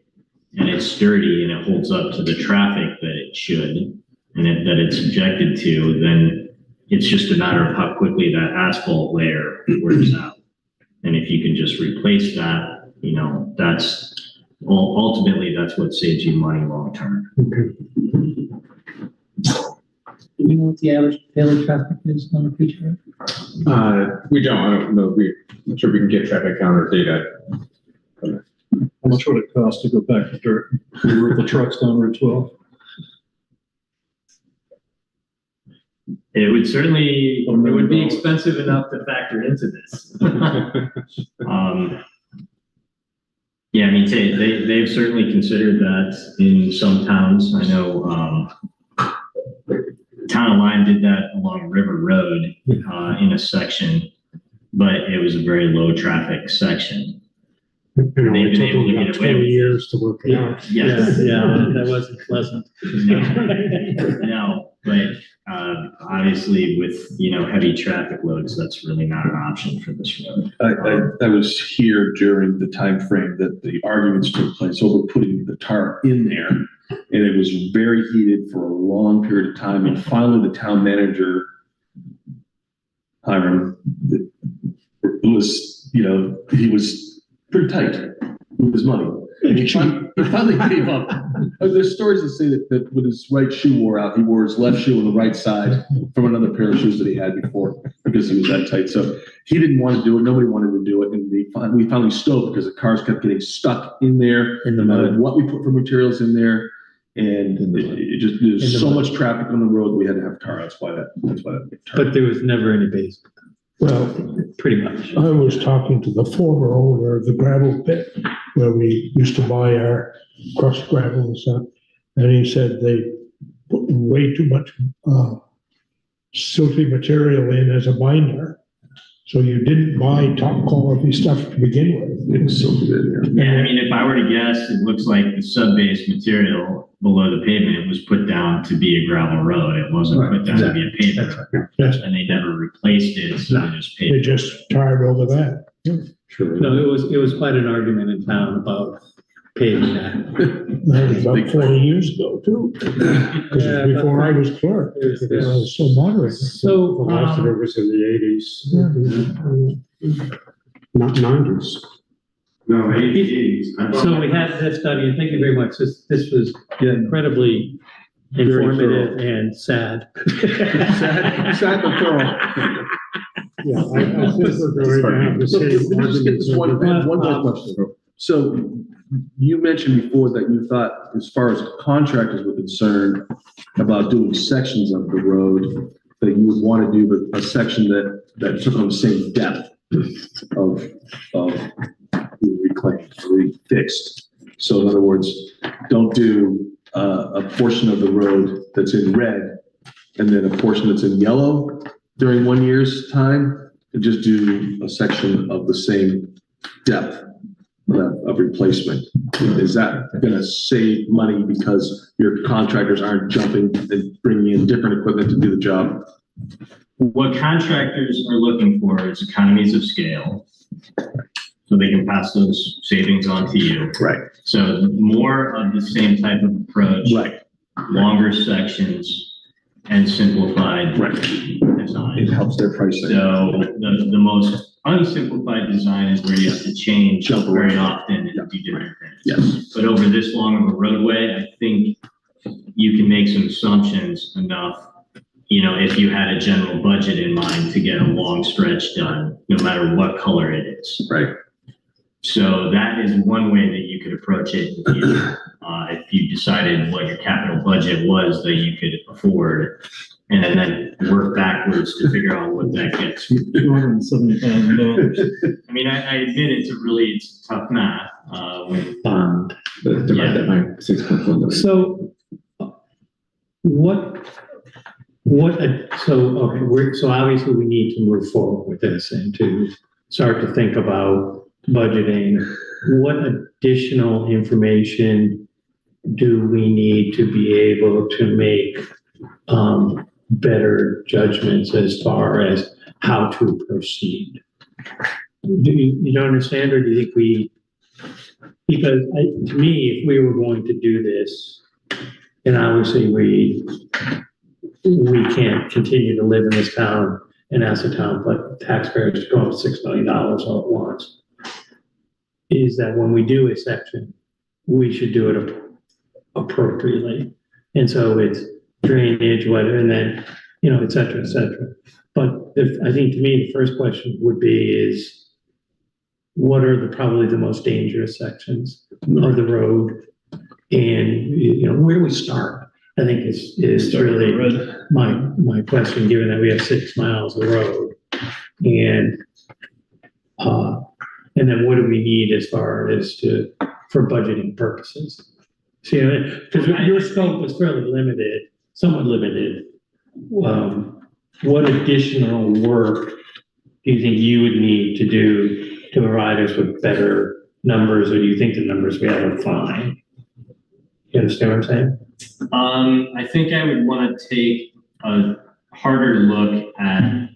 and it's sturdy and it holds up to the traffic that it should and that it's subjected to, then it's just a matter of how quickly that asphalt layer wears out. And if you can just replace that, ultimately that's what saves you money long term. Okay. Do you know what the average daily traffic is on the Quechee Road? We don't, I don't know, I'm sure we can get traffic counter data. How much would it cost to go back to dirt? Move the trucks down Route 12? It would certainly, it would be expensive enough to factor into this. Yeah, I mean, they've certainly considered that in some towns. I know Town of Lyme did that along River Road in a section, but it was a very low traffic section. And They've it been took able to about get away 20 with it. years to work it out. Yes. Yeah, that wasn't pleasant. No, but obviously with, heavy traffic loads, that's really not an option for this road. I was here during the time frame that the arguments took place over putting the tar in there, and it was very heated for a long period of time. And finally, the town manager, Hiram, was, he was pretty tight with his money. And he finally gave up. There's stories that say that when his right shoe wore out, he wore his left shoe on the right side from another pair of shoes that he had before because he was that tight. So he didn't want to do it. Nobody wanted to do it. And we finally stopped because the cars kept getting stuck in there. In the no matter mud. what we put for materials in there. And there's so much traffic on the road, we had to have tar. That's why that tar. But there was never any base. Well, Pretty much. I was talking to the former owner of the gravel pit where we used to buy our crushed gravel and stuff. And he said they put way too much silty material in as a binder. So you didn't buy top quality stuff to begin with. It's so good, Yeah, I mean, if I were to guess, it looks like the sub-base material below the pavement was put down to be a gravel road. It wasn't put down to be a pavement. Yes, And they never replaced it, so they just they paved. just tarred over that. Sure. No, it was quite an argument in town about paving that. That was about 40 years ago too. Because Yeah, before I was clerk, it was so moderate. The So, last of it was in the 80s, not 90s. No, 80s. so we had this study, and thank you very much. This was incredibly informative and sad. Sad but thorough. Yeah, I think we're going to have the Look, same let me just get arguments. this one more question. So you mentioned before that you thought, as far as contractors were concerned, about doing sections of the road, that you would want to do a section that took on the same depth of reclaimed, refixed. So in other words, don't do a portion of the road that's in red and then a portion that's in yellow during 1 year's time, and just do a section of the same depth of replacement. Is that going to save money because your contractors aren't jumping and bringing in different equipment to do the job? What contractors are looking for is economies of scale, so they can pass those savings on to you. Right. So more of the same type of approach. Right. Longer sections and simplified design. It helps their pricing. So the most unsimplified design is where you have to change very often and do different things. Yes. But over this long of a roadway, I think you can make some assumptions enough, if you had a general budget in mind to get a long stretch done, no matter what color it is. Right. So that is one way that you could approach it. If you decided what your capital budget was that you could afford, and then work backwards to figure out what that gets. $270,000. I mean, I admit it's tough math. Bond, divide that by 6.4 million. So what So obviously we need to move forward with this and to start to think about budgeting. What additional information do we need to be able to make better judgments as far as how to proceed? Do you don't understand, or do you think because to me, if we were going to do this, and obviously we can't continue to live in this town and ask the town, but taxpayers to go up $6 million all at once, is that when we do a section, we should do it appropriately. And so it's drainage, weather, and then, et cetera, et cetera. But I think to me, the first question would be is, what are probably the most dangerous sections of the road? And, where do we start? I think is really my question, given that we have 6 miles of road. And then what do we need as far as for budgeting purposes? See, because your scope is fairly limited, somewhat limited. What additional work do you think you would need to do to provide us with better numbers, or do you think the numbers we have are fine? You understand what I'm saying? I think I would want to take a harder look at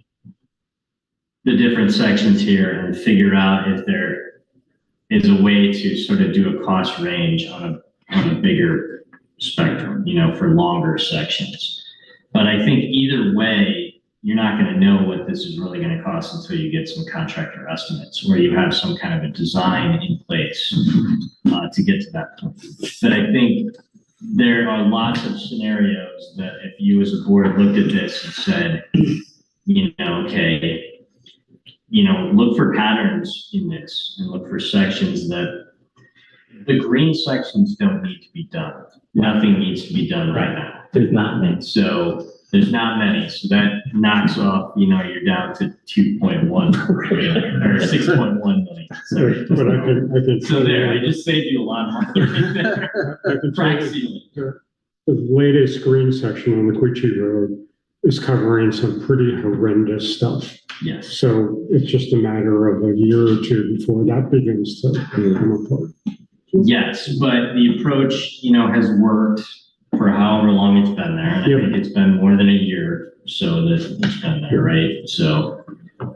the different sections here and figure out if there is a way to sort of do a cost range on a bigger spectrum, for longer sections. But I think either way, you're not going to know what this is really going to cost until you get some contractor estimates, where you have some kind of a design in place to get to that point. But I think there are lots of scenarios that if you as a board looked at this and said, okay, look for patterns in this and look for sections that the green sections don't need to be done. Nothing needs to be done right now. There's not many. So there's not many. So that knocks off, you're down to 2.1 million or 6.1 million. Sorry. But I can. So there, I just saved you a lot more there. I can Crack tell ceiling. you, the latest green section on the Quechee Road is covering some pretty horrendous stuff. Yes. So it's just a matter of a year or two before that begins to come apart. Yes, but the approach, has worked for however long it's been there. And I think it's been more than a year so that it's been there, right? So, so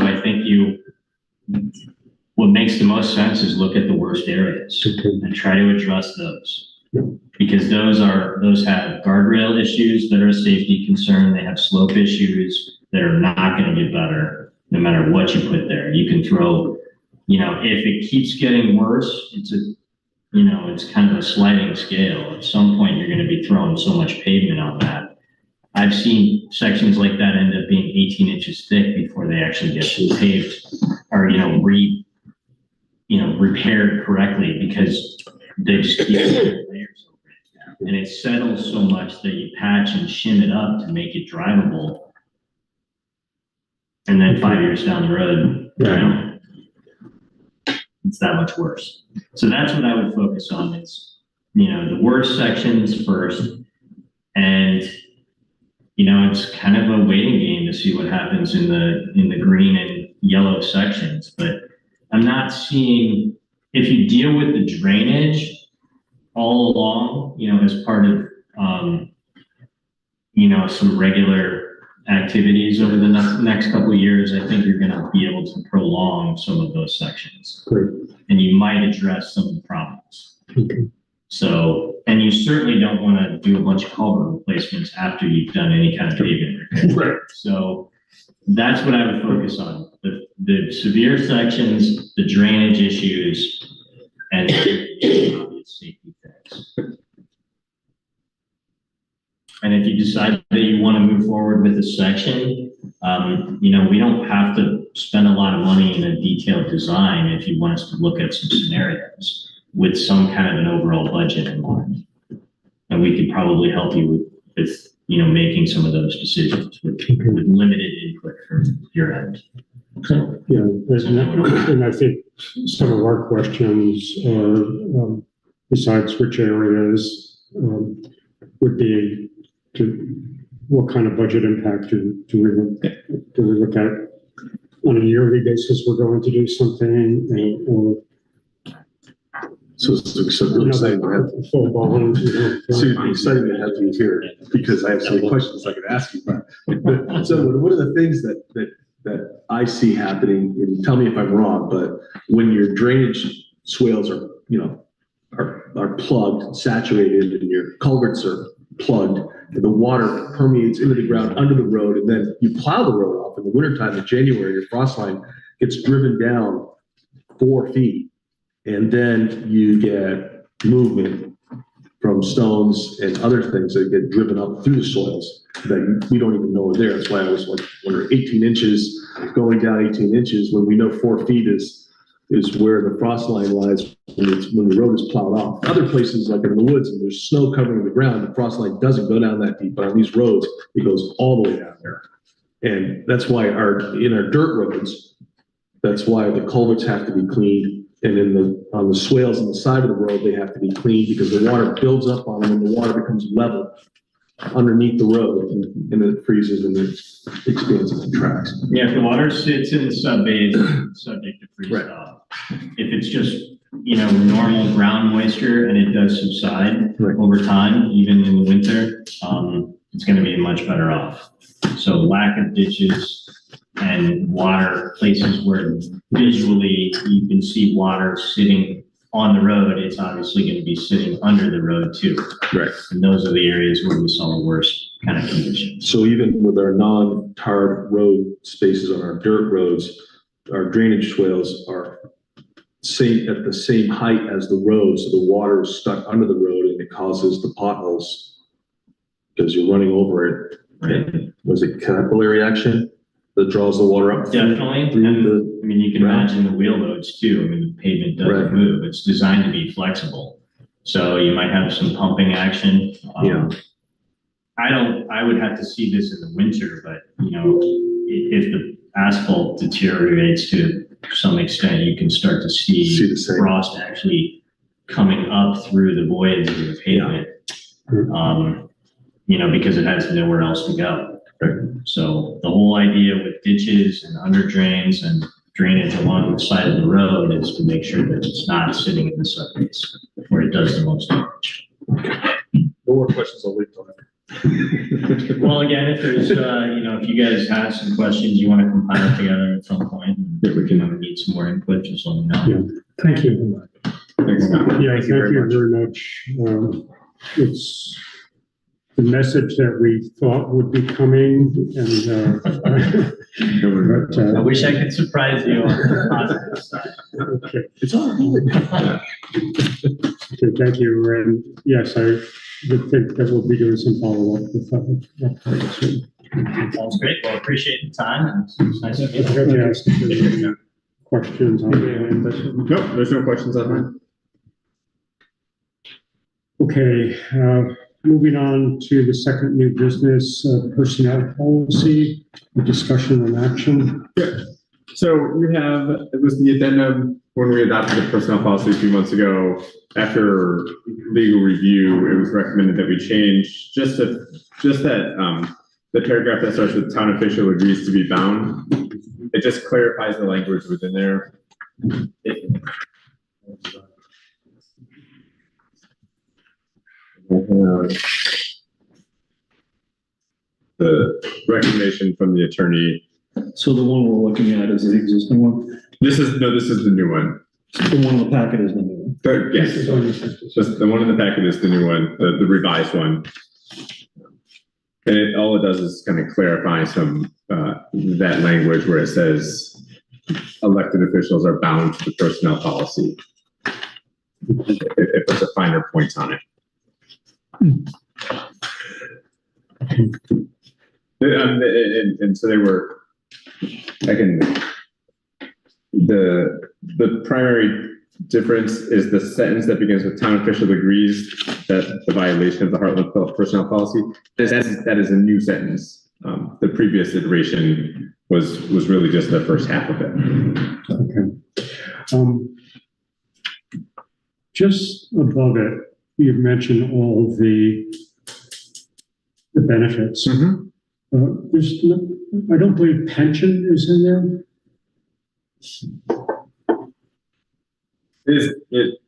I think what makes the most sense is look at the worst areas and try to address those. Because those have guardrail issues that are a safety concern. They have slope issues that are not going to get better no matter what you put there. You can throw, if it keeps getting worse, it's kind of a sliding scale. At some point, you're going to be throwing so much pavement on that. I've seen sections like that end up being 18 inches thick before they actually get paved or, repaired correctly, because they just keep layers over it. And it settles so much that you patch and shim it up to make it drivable. And then 5 years down the road, it's that much worse. So that's what I would focus on is, the worst sections first. And, it's kind of a waiting game to see what happens in the green and yellow sections. But I'm not seeing, if you deal with the drainage all along, as part of, some regular activities over the next couple of years, I think you're going to be able to prolong some of those sections. Great. And you might address some of the problems. Okay. So, and you certainly don't want to do a bunch of culvert replacements after you've done any kind of pavement repair. Right. So that's what I would focus on. The severe sections, the drainage issues, and the obvious safety things. And if you decide that you want to move forward with a section, we don't have to spend a lot of money in a detailed design if you want us to look at some scenarios with some kind of an overall budget in mind. And we could probably help you with making some of those decisions with limited input from your end. So, Yeah, and I think some of our questions are, besides which areas, would be what kind of budget impact do we look at? On a yearly basis, we're going to do something, or So it's really exciting to have, full bond, so it'd be exciting to have you here, because I have so many questions I could ask you. But so what are the things that I see happening, and tell me if I'm wrong, but when your drainage swales are, are plugged, saturated, and your culverts are plugged, and the water permeates into the ground under the road, and then you plow the road off in the wintertime in January, your frost line gets driven down 4 feet. And then you get movement from stones and other things that get driven up through the soils that we don't even know are there. That's why I always wonder, 18 inches, going down 18 inches, when we know 4 feet is where the frost line lies when the road is plowed off. Other places, like in the woods, and there's snow covering the ground, the frost line doesn't go down that deep, but on these roads, it goes all the way down there. And that's why in our dirt roads, that's why the culverts have to be cleaned. And on the swales on the side of the road, they have to be cleaned, because the water builds up on them and the water becomes level underneath the road, and then it freezes and it expands and contracts. Yeah, if the water sits in the subbase, it's subject to freeze Right. thaw. If it's just, normal ground moisture and it does subside over time, even in the winter, it's gonna be much better off. So lack of ditches and water, places where visually you can see water sitting on the road, it's obviously going to be sitting under the road too. Right. And those are the areas where we saw the worst kind of conditions. So even with our non-tarred road spaces on our dirt roads, our drainage swales are at the same height as the road, so the water is stuck under the road and it causes the potholes because you're running over it. Right. Was it capillary action that draws the water up? Definitely. And you can imagine the wheel loads too. The pavement doesn't move. It's designed to be flexible. So you might have some pumping action. I would have to see this in the winter, but if the asphalt deteriorates to some extent, you can start to see the frost actually coming up through the voids of the pavement. Because it has nowhere else to go. So the whole idea with ditches and under drains and drainage along the side of the road is to make sure that it's not sitting in the subbase where it does the most damage. No more questions, I'll wait till then. Well, again, if there's, if you guys have some questions you want to compile together at some point, that we can need some more input, just let me know. Yeah. Thank you. Thanks, Scott. Yeah, thank you very much. It's the message that we thought would be coming, and I wish I could surprise you on the positive side. Okay. It's all right. Okay, thank you. And yes, I would think that we'll be doing some follow-up with that part of it. Sounds great. Well, appreciate the time, and it's nice to meet I forgot to ask if there's any questions on the end. Nope, there's no questions on mine. Okay, moving on to the second new business, personnel policy, discussion and action. Yeah. So it was the addendum when we adopted the personnel policy a few months ago. After legal review, it was recommended that we change just that the paragraph that starts with town official agrees to be bound. It just clarifies the language within there. The recommendation from the attorney. So the one we're looking at is the existing one? This is the new one. The one in the packet is the new one? Yes, just the one in the packet is the new one, the revised one. And all it does is kind of clarify some, that language where it says elected officials are bound to the personnel policy. It puts a finer point on it. And so they were, the primary difference is the sentence that begins with town official agrees that the violation of the Hartland personnel policy. That is a new sentence. The previous iteration was really just the first half of it. Okay. Just above it, you've mentioned all the the benefits. Mhm. There's no, I don't believe pension is in there.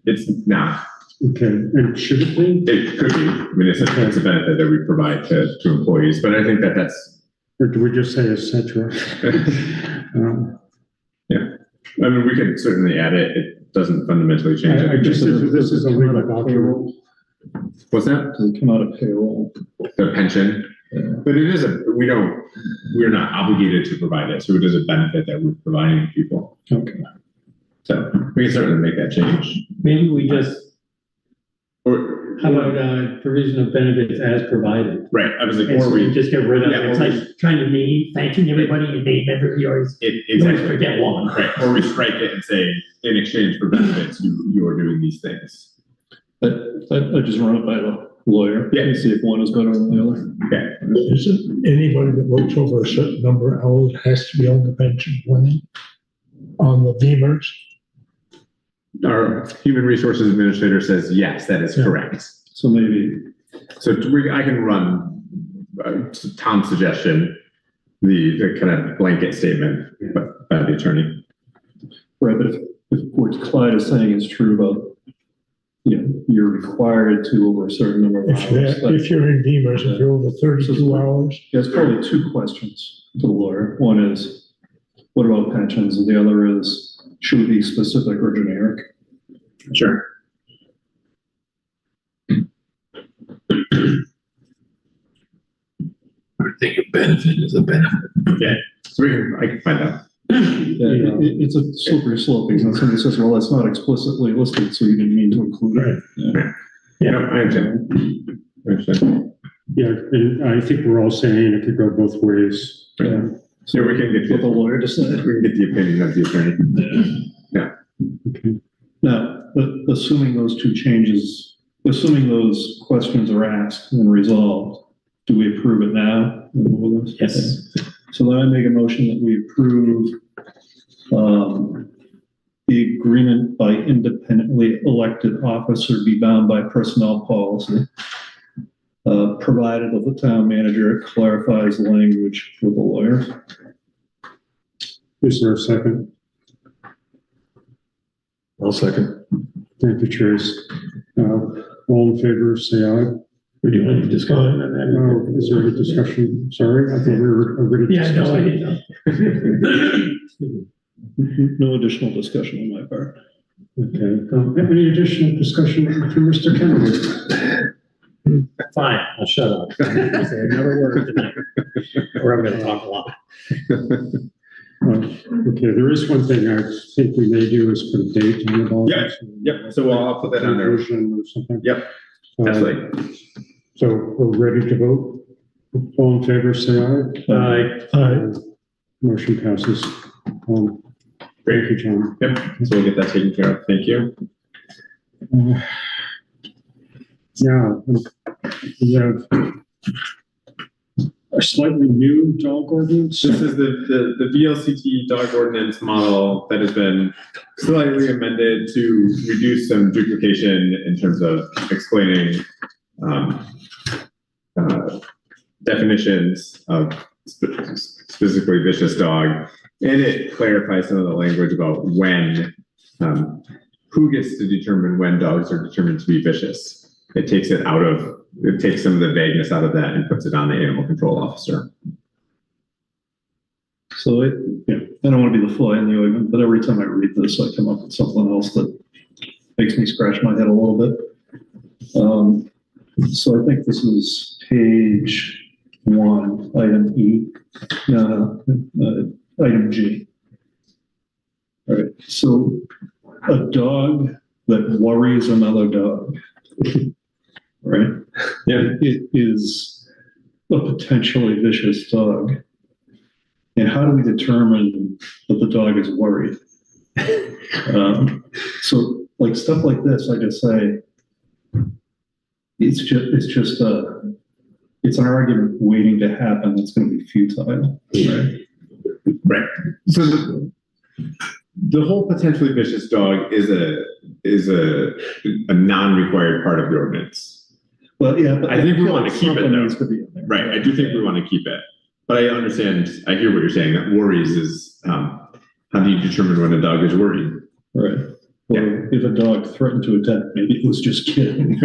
It's not. Okay, and should it be? It could be. I mean, it's a benefit that we provide to employees, but I think that's. Or do we just say et cetera? Yeah, I mean, we could certainly add it. It doesn't fundamentally change I it. just, this is a legal document. What's that? Does it come out of payroll? The pension. But it is we're not obligated to provide it. So it is a benefit that we're providing to people. Okay. So we can certainly make that change. Maybe we just, Or, how about, provision of benefits as provided? right. I was like, And or so we we just get rid of Yeah, it. It's or like trying to name, thanking everybody, you name everybody, you always exactly. forget one. Right. Or we strike it and say, in exchange for benefits, you are doing these things. I just run it by the lawyer. Yeah. And see if one is better than the other. Okay. Isn't anybody that works over a certain number of hours has to be on the pension plan? On the VEMRs? Our human resources administrator says, yes, that is Yeah. correct. So maybe, So I can run Tom's suggestion, the kind of blanket statement by the attorney. right, but if what Clyde is saying is true about, you're required to over a certain number of hours. If you're in VEMRs, if you're over 32 hours, There's probably two questions to the lawyer. One is, what about pensions? And the other is, should it be specific or generic? Sure. I think a benefit is a benefit. Yeah. So I can find out. It's a slippery slope because somebody says, well, that's not explicitly listed, so you didn't mean to include it. Yeah, I understand. Yeah, and I think we're all saying it could go both ways. Yeah. So we can get What the lawyer decided. we can get the opinion of the attorney. Okay. Now, but assuming those two changes, assuming those questions are asked and resolved, do we approve it now? Yes. So then I make a motion that we approve the agreement by independently elected officer be bound by personnel policy, provided that the town manager clarifies the language with the lawyer. Is there a second? I'll second. Thank you, Trace. All in favor, say aye. We do any discussion on that? Is there any discussion? Sorry, I thought we were already. Yeah, no, I didn't know. No additional discussion on my part. Okay. Any additional discussion from Mr. Kennedy? Fine, I'll shut up. I'll say another word tonight, or I'm gonna talk a lot. Okay, there is one thing I think we may do is put a date on the ball. Yep. So I'll put that on there. Or something. Yep. Absolutely. So we're ready to vote. All in favor, say aye. Aye. Motion passes. Thank you, John. Yep. So we'll get that taken care of. Thank you. Now, we have a slightly new dog ordinance. This is the VLCT dog ordinance model that has been slightly amended to reduce some duplication in terms of explaining definitions of specifically vicious dog, and it clarifies some of the language about when, who gets to determine when dogs are determined to be vicious. It takes some of the vagueness out of that and puts it on the animal control officer. So I don't want to be the fly in the ointment, but every time I read this, I come up with something else that makes me scratch my head a little bit. So I think this is page 1, item E. Item G. All right. So a dog that worries another dog, right? Yeah. It is a potentially vicious dog. And how do we determine that the dog is worried? So like stuff like this, I just say, it's an argument waiting to happen that's going to be futile, right? Right. So the whole potentially vicious dog is a non-required part of the ordinance. Well, yeah, but I think we feel want like to keep it, something though. needs to be in there. Right, I do think we want to keep it, but I understand, I hear what you're saying, that worries is, how do you determine when a dog is worried? Right. Or if a dog threatened to attack, maybe it was just kidding.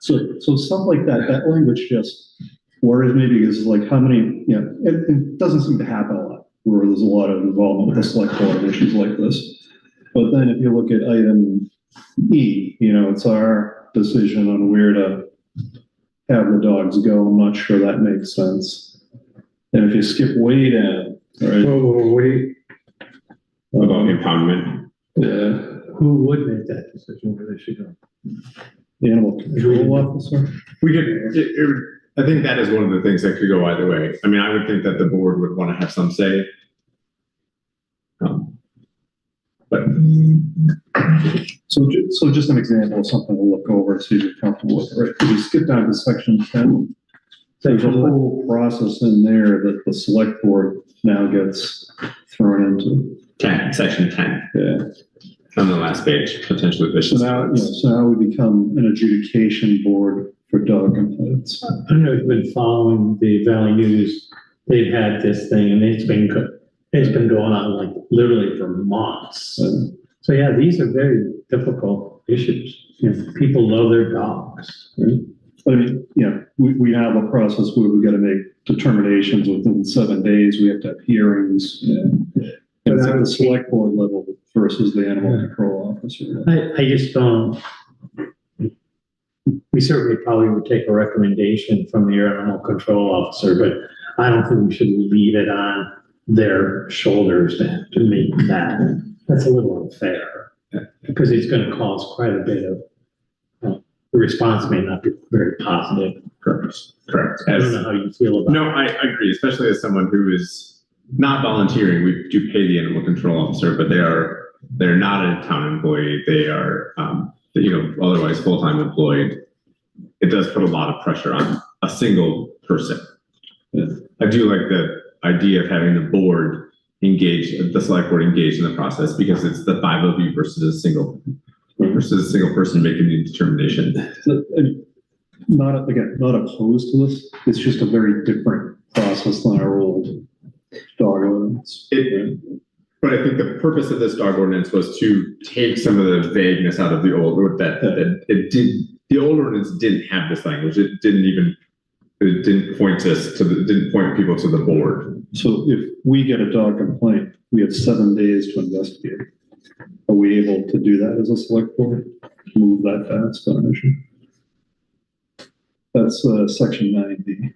So stuff like that, that language just worries me because it's like how many, it doesn't seem to happen a lot where there's a lot of involvement with the select board on issues like this. But then if you look at item E, it's our decision on where to have the dogs go. I'm not sure that makes sense. And if you skip way down, right? Wait, About impoundment. Yeah, who would make that decision where they should go? the animal control officer. We could, I think that is one of the things that could go either way. I mean, I would think that the board would want to have some say. But So just an example of something to look over, see if you're comfortable with, right? If you skip down to section 10, there's a whole process in there that the select board now gets thrown into. 10, section 10, Yeah. on the last page, potentially So vicious. now, so now we become an adjudication board for dog complaints. I don't know if you've been following the Valley News. They've had this thing and it's been going on like literally for months. So yeah, these are very difficult issues. People love their dogs. Right? I mean, we have a process where we got to make determinations within 7 days. We have to have hearings. And it's at the select board level versus the animal control officer. I just don't. We certainly probably would take a recommendation from the animal control officer, but I don't think we should leave it on their shoulders to make that. That's a little unfair because it's going to cause quite a bit of. The response may not be very positive. Correct. I don't know how you feel about. No, I agree, especially as someone who is not volunteering. We do pay the animal control officer, but they're not a town employee. They are, otherwise full-time employed. It does put a lot of pressure on a single person. I do like the idea of having the board the select board engaged in the process because it's the 5 of you versus a single person making the determination. Not opposed to this. It's just a very different process than our old dog ordinance. But I think the purpose of this dog ordinance was to take some of the vagueness out of the old, the old ordinance didn't have this language. It didn't point people to the board. So if we get a dog complaint, we have 7 days to investigate. Are we able to do that as a select board? Move that fast on an issue? That's section 9B.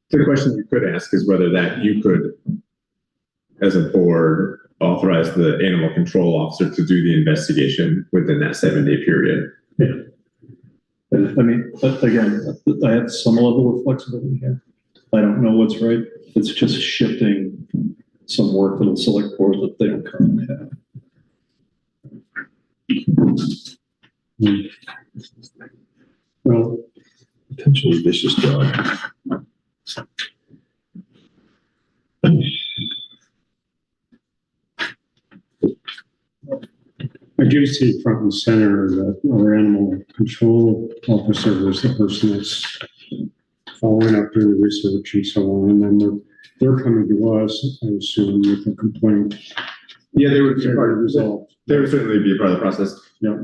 The question you could ask is whether that you could, as a board, authorize the animal control officer to do the investigation within that 7-day period. Yeah. I mean, again, I have some level of flexibility here. I don't know what's right. It's just shifting some work to the select board that they don't currently have. Well, potentially vicious dog. I do see front and center that our animal control officer was the person that's following up doing the research and so on, and then they're coming to us, I assume, with a complaint. Yeah, they would be part of the resolved. They would certainly be a part of the process. Yeah.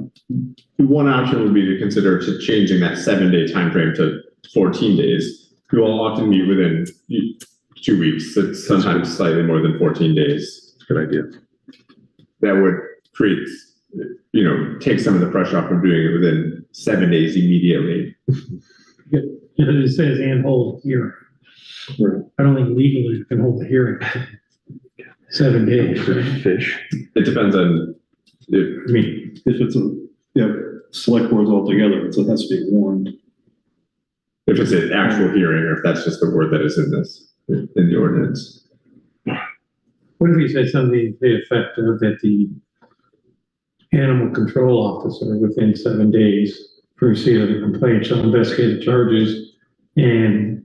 One option would be to consider changing that 7-day time frame to 14 days. We will often meet within 2 weeks, it's sometimes slightly more than 14 days. Good idea. That would create, take some of the pressure off of doing it within 7 days immediately. It says and hold hearing. I don't think legally you can hold a hearing 7 days. Fish. It depends on, If it's select boards altogether, it has to be warned. if it's an actual hearing or if that's just the word that is in the ordinance. What if you said something to the effect of that the animal control officer within 7 days for receipt of the complaint shall investigate the charges and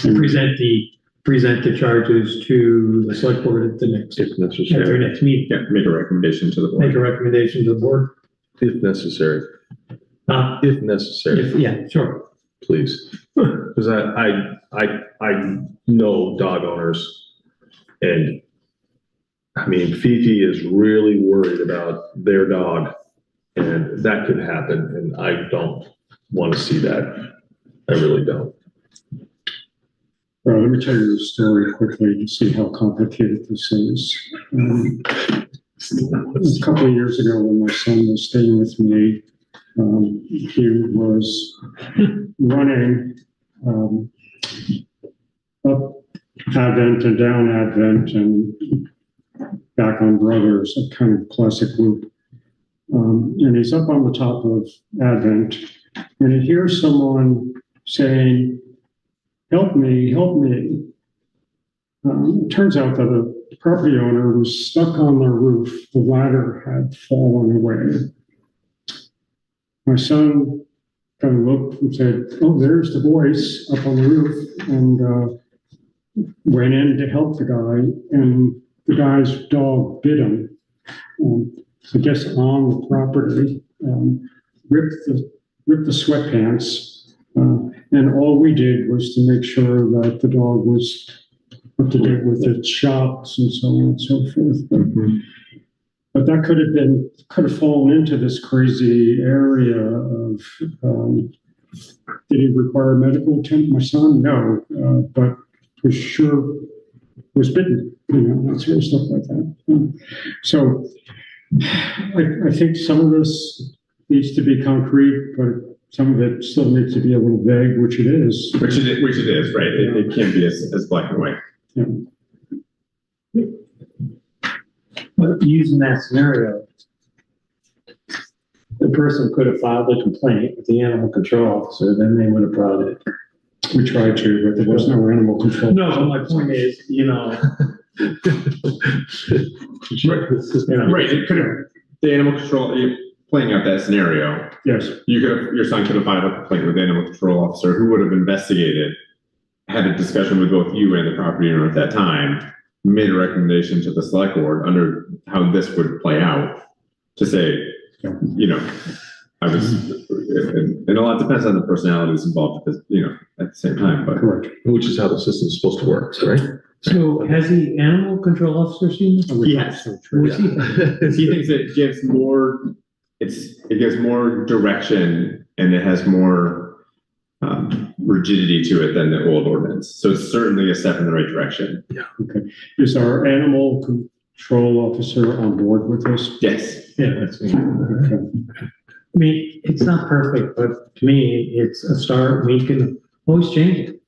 present the charges to the select board at the next, If at their necessary, next meeting. Yeah, make a recommendation to the Make board. a recommendation to the board. if necessary, if necessary, Yeah, sure. please. Because I know dog owners, and I mean, Fifi is really worried about their dog, and that could happen, and I don't want to see that. I really don't. Well, let me tell you the story quickly to see how complicated this is. A couple of years ago, when my son was staying with me, he was running up Advent and down Advent and back on Brothers, a kind of classic loop. And he's up on the top of Advent, and he hears someone saying, "Help me, help me." It turns out that a property owner was stuck on their roof. The ladder had fallen away. My son kind of looked and said, "Oh, there's the voice up on the roof," and went in to help the guy, and the guy's dog bit him. I guess on the property, ripped the sweatpants, and all we did was to make sure that the dog was up to date with its shots and so on and so forth. But that could have fallen into this crazy area of, did he require medical attention? My son, no, but for sure was bitten, that sort of stuff like that. So I think some of this needs to be concrete, but some of it still needs to be a little vague, which it is. Which it is, right? It can't be as black and white. Yeah. But using that scenario, the person could have filed a complaint with the animal control officer, then they would have brought it. We tried to, but there was no animal control. No, but my point is, Right, it could have, the animal control, playing out that scenario, Yes, your son could have filed a complaint with the animal control officer who would have investigated, had a discussion with both you and the property owner at that time, made a recommendation to the select board under how this would play out to say, I was, and a lot depends on the personalities involved at the same time, but. correct. Which is how the system's supposed to work, right? So has the animal control officer seen this? Yes. What's he think? He thinks it gives more, it gives more direction and it has more rigidity to it than the old ordinance. So it's certainly a step in the right direction. Okay. Is our animal control officer on board with this? Yes. Yeah, that's. Okay. I mean, it's not perfect, but to me, it's a start. We can always change it.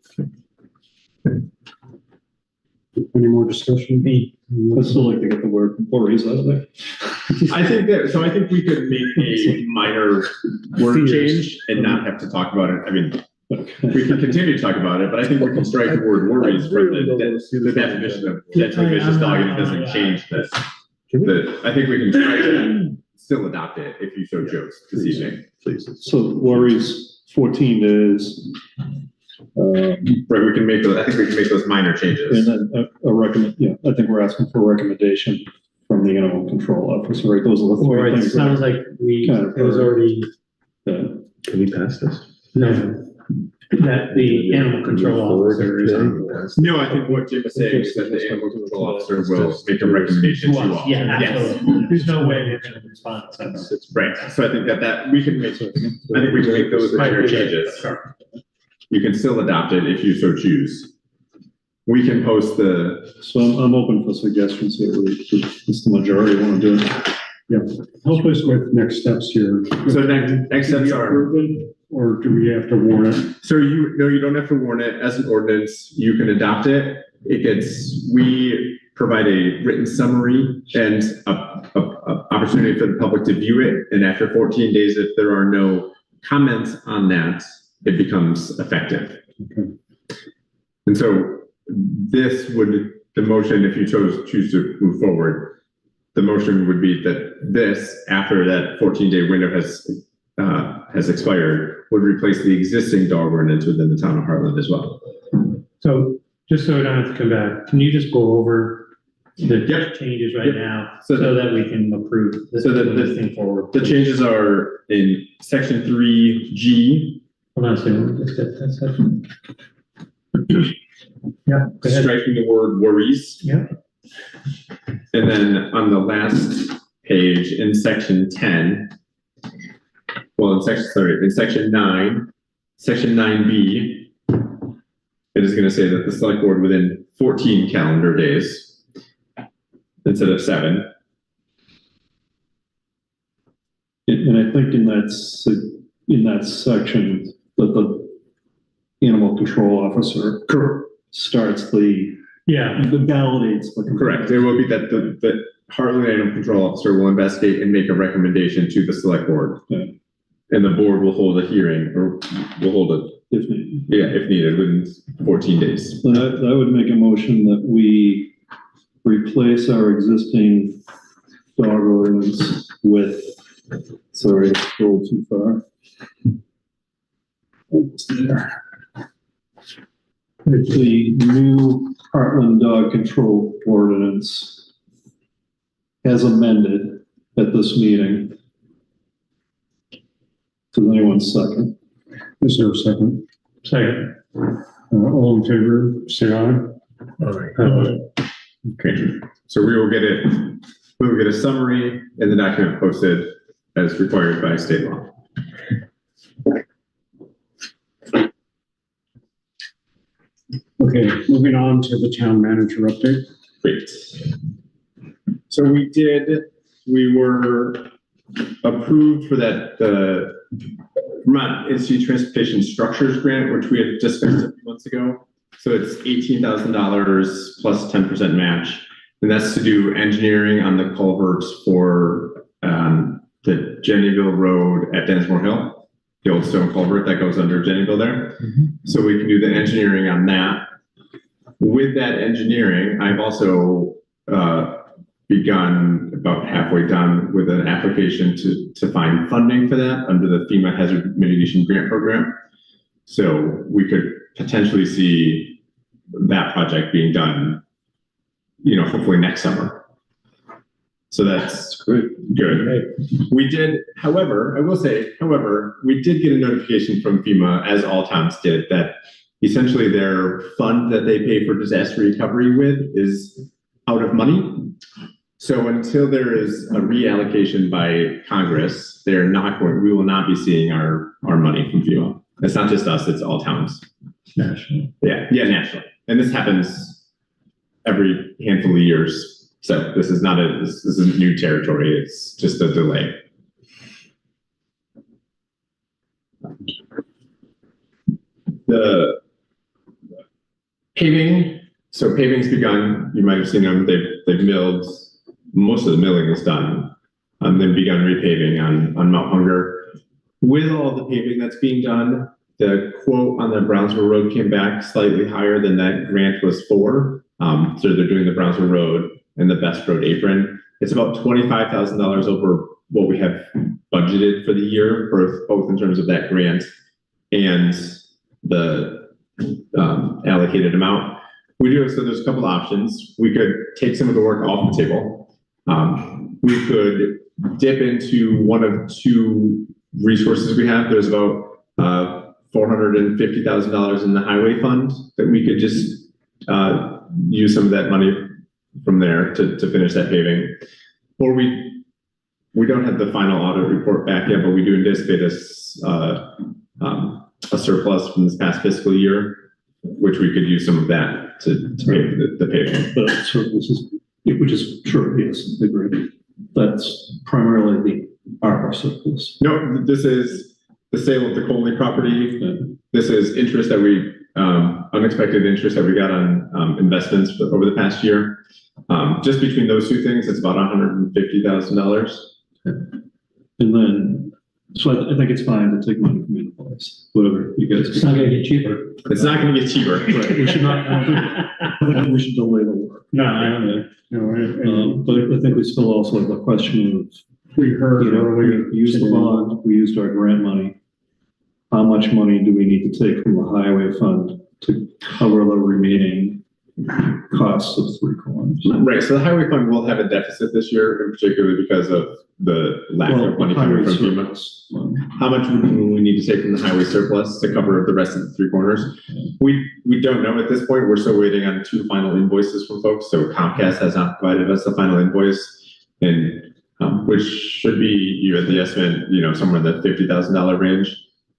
Any more discussion? I'd still like to get the word employees out of there. I think we could make a minor word change and not have to talk about it. I mean, we can continue to talk about it, but I think we can strike the word worries from the definition of potentially vicious dog, and it doesn't change this. I think we can strike it and still adopt it if you so chose this evening. Please. So Lori's 14 days. Right, we can make those, I think we can make those minor changes. And then I think we're asking for a recommendation from the animal control officer, right? Those are the Or three it things. sounds like it was already, Can we pass this? no, that the animal control officer is on board. No, I think what Jim is saying is that the animal control officer will make a recommendation to all. Yeah, Yes. absolutely. There's no way they're going to respond. Right, so I think that we can make, I think we can make those minor changes. You can still adopt it if you so choose. We can post So I'm open for suggestions here. It's the majority want to do it. Yeah, help us with next steps here. So next Do we steps are, approve it, or do we have to warn it? so you don't have to warn it as an ordinance, you can adopt it. We provide a written summary and a opportunity for the public to view it. And after 14 days, if there are no comments on that, it becomes effective. Okay. And so the motion, if you choose to move forward, the motion would be that this, after that 14-day window has expired, would replace the existing dog ordinance within the town of Hartland as well. So just so I don't have to come back, can you just go over the Yep. changes right Yep. now So so that we can approve this So this thing forward? the changes are in section 3G, Hold on a second, let's get that section. Yeah, go ahead. striking the word worries. Yeah. And then on the last page in section 10, well, in section 9, section 9B, it is going to say that the select board within 14 calendar days instead of 7. And I think in that section, that the animal control officer starts the validates. Correct. It will be that the Hartland Animal Control Officer will investigate and make a recommendation to the select board. Okay. And the board will hold a hearing or will hold a, If needed. if needed, within 14 days. Then I would make a motion that we replace our existing dog ordinance with, sorry, I scrolled too far. It's there. With the new Hartland Dog Control Ordinance as amended at this meeting. Does anyone second? Is there a second? Second. All in favor, say aye. Okay. So we will get a summary in the document posted as required by state law. Okay, moving on to the town manager update. Great. So we were approved for that, the Vermont Institute Transportation Structures Grant, which we had discussed a few months ago. So it's $18,000 plus 10% match. And that's to do engineering on the culverts for the Jennyville Road at Densmore Hill, the old stone culvert that goes under Jennyville there. So we can do the engineering on that. With that engineering, I've also begun, about halfway done, with an application to find funding for that under the FEMA Hazard Mitigation Grant Program. So we could potentially see that project being done, hopefully next summer. So that's good. We did, however, we did get a notification from FEMA, as all towns did, that essentially their fund that they pay for disaster recovery with is out of money. So until there is a reallocation by Congress, we will not be seeing our money from FEMA. It's not just us, it's all towns. National. Yeah, nationally. And this happens every handful of years. So this isn't new territory, it's just a delay. The paving, so paving's begun. You might have seen them. They've milled. Most of the milling is done. They've begun repaving on Mount Hunger. With all the paving that's being done, the quote on the Brownsville Road came back slightly higher than that grant was for. So they're doing the Brownsville Road and the Best Road apron. It's about $25,000 over what we have budgeted for the year, both in terms of that grant and the allocated amount. So there's a couple options. We could take some of the work off the table. We could dip into one of two resources we have. There's about $450,000 in the highway fund that we could just use some of that money from there to finish that paving. Or we don't have the final audit report back yet, but we do anticipate a surplus from this past fiscal year, which we could use some of that to pay the paving. But surplus which is true, yes, I agree. That's primarily the ARPA surplus. No, this is the sale of the Coley property. This is interest that unexpected interest that we got on investments over the past year. Just between those two things, it's about $150,000. And then, so I think it's fine to take money from any place, whatever you guys. It's not gonna get cheaper. It's not going to get cheaper. Right, we should not, I think we should delay the work. No, I don't know. But I think we still also have the question of, We heard earlier. we used the bond, we used our grant money. How much money do we need to take from the highway fund to cover the remaining costs of Three Corners. Right, so the highway fund will have a deficit this year, in particular because of the lack of money coming from FEMA. How much would we need to take from the highway surplus to cover the rest of the Three Corners? We don't know at this point. We're still waiting on 2 final invoices from folks. So Comcast has not provided us the final invoice, and which should be, you had the estimate, somewhere in the $50,000 range.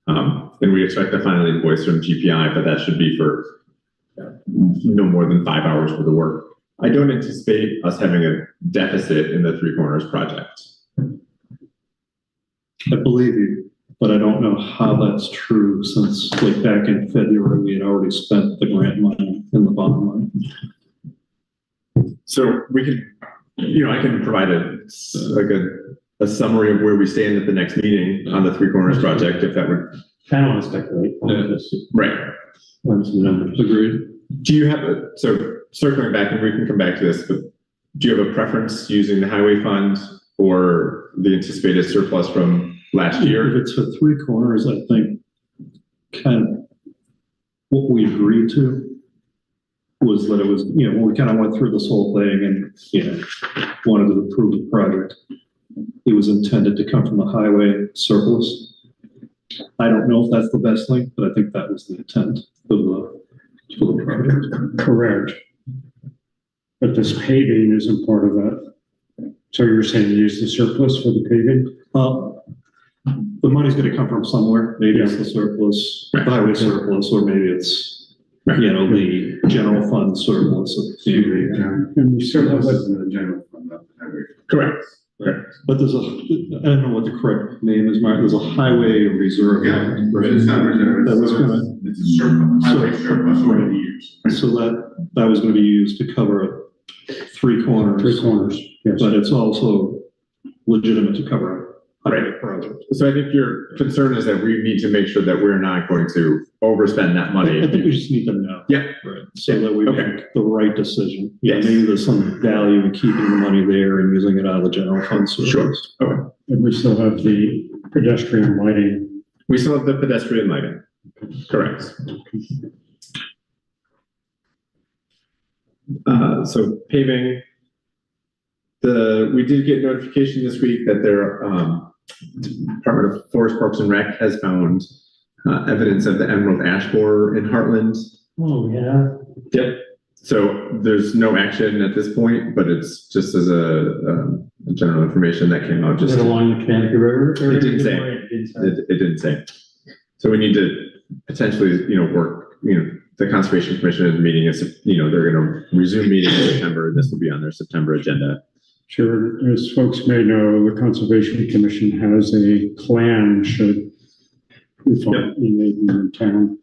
And we expect a final invoice from GPI, but that should be for no more than 5 hours worth of work. I don't anticipate us having a deficit in the Three Corners project. I believe you, but I don't know how that's true since like back in February, we had already spent the grant money and the bond money. So we could, I can provide a summary of where we stand at the next meeting on the Three Corners project, if that would. I don't want to speculate. Right. On some numbers. Agreed. Do you have so circling back, and we can come back to this, but do you have a preference using the highway fund or the anticipated surplus from last year? If it's for Three Corners, I think kind of what we agreed to was that it was, when we kind of went through this whole thing and, wanted to approve the project, it was intended to come from the highway surplus. I don't know if that's the best thing, but I think that was the intent of the project. Correct. But this paving isn't part of that. So you're saying use the surplus for the paving? The money's gonna come from somewhere. Maybe it's the surplus, the highway surplus, or maybe it's, the general fund surplus of the And we still have in the general fund. Correct. But there's I don't know what the correct name is, Mark. There's a highway reserve. Yeah, Right? it's not reserved. That was gonna, It's a surplus, highway surplus over the years. so that was gonna be used to cover Three Corners. Three Corners, yes. But it's also legitimate to cover a highway Right. project. So I think your concern is that we need to make sure that we're not going to overspend that money. I think we just need to know. Yeah. Right. So that we Okay. make the right decision. Yes. Maybe there's some value in keeping the money there and using it out of the general fund. Sure. Okay. And we still have the pedestrian lighting. We still have the pedestrian lighting. Correct. So paving. We did get notification this week that their Department of Forest Parks and Rec has found evidence of the emerald ash borer in Hartland. Oh, yeah. Yep. So there's no action at this point, but it's just as a general information that came out. Is Just it along the Connecticut River? It didn't say. It didn't say. So we need to potentially, work. The Conservation Commission is meeting. They're going to resume meeting in September. This will be on their September agenda. Sure, as folks may know, the Conservation Commission has a plan should we find any in town.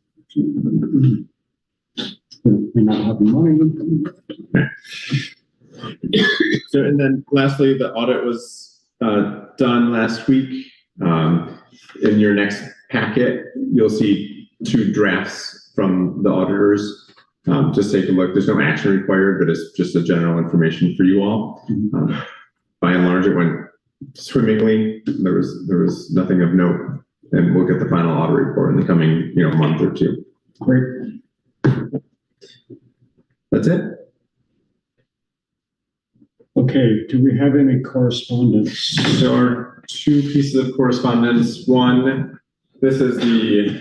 We're not having money. So, and then lastly, the audit was done last week. In your next packet, you'll see 2 drafts from the auditors. Just take a look. There's no action required, but it's just a general information for you all. By and large, it went swimmingly. There was nothing of note, and we'll get the final audit report in the coming month or 2. Great. That's it. Okay, do we have any correspondence? There are 2 pieces of correspondence. One, essentially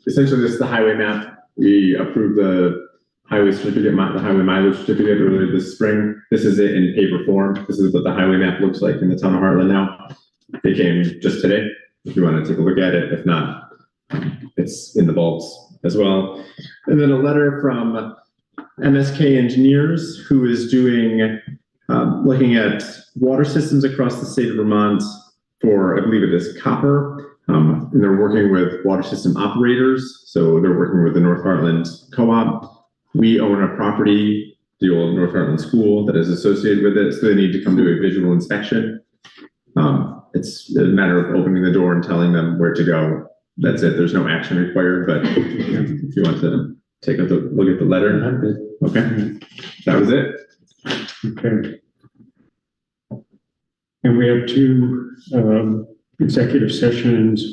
this is the highway map. We approved the highway certificate, the highway mileage certificate earlier this spring. This is it in paper form. This is what the highway map looks like in the town of Hartland now. It came just today, if you want to take a look at it. If not, it's in the vaults as well. And then a letter from MSK Engineers, who is doing, looking at water systems across the state of Vermont for, I believe it is copper. And they're working with water system operators. So they're working with the North Hartland Co-op. We own a property, the old North Hartland School, that is associated with it. So they need to come to a visual inspection. It's a matter of opening the door and telling them where to go. That's it. There's no action required, but if you want to take a look at the letter. I'm good. Okay. That was it. Okay. And we have 2 executive sessions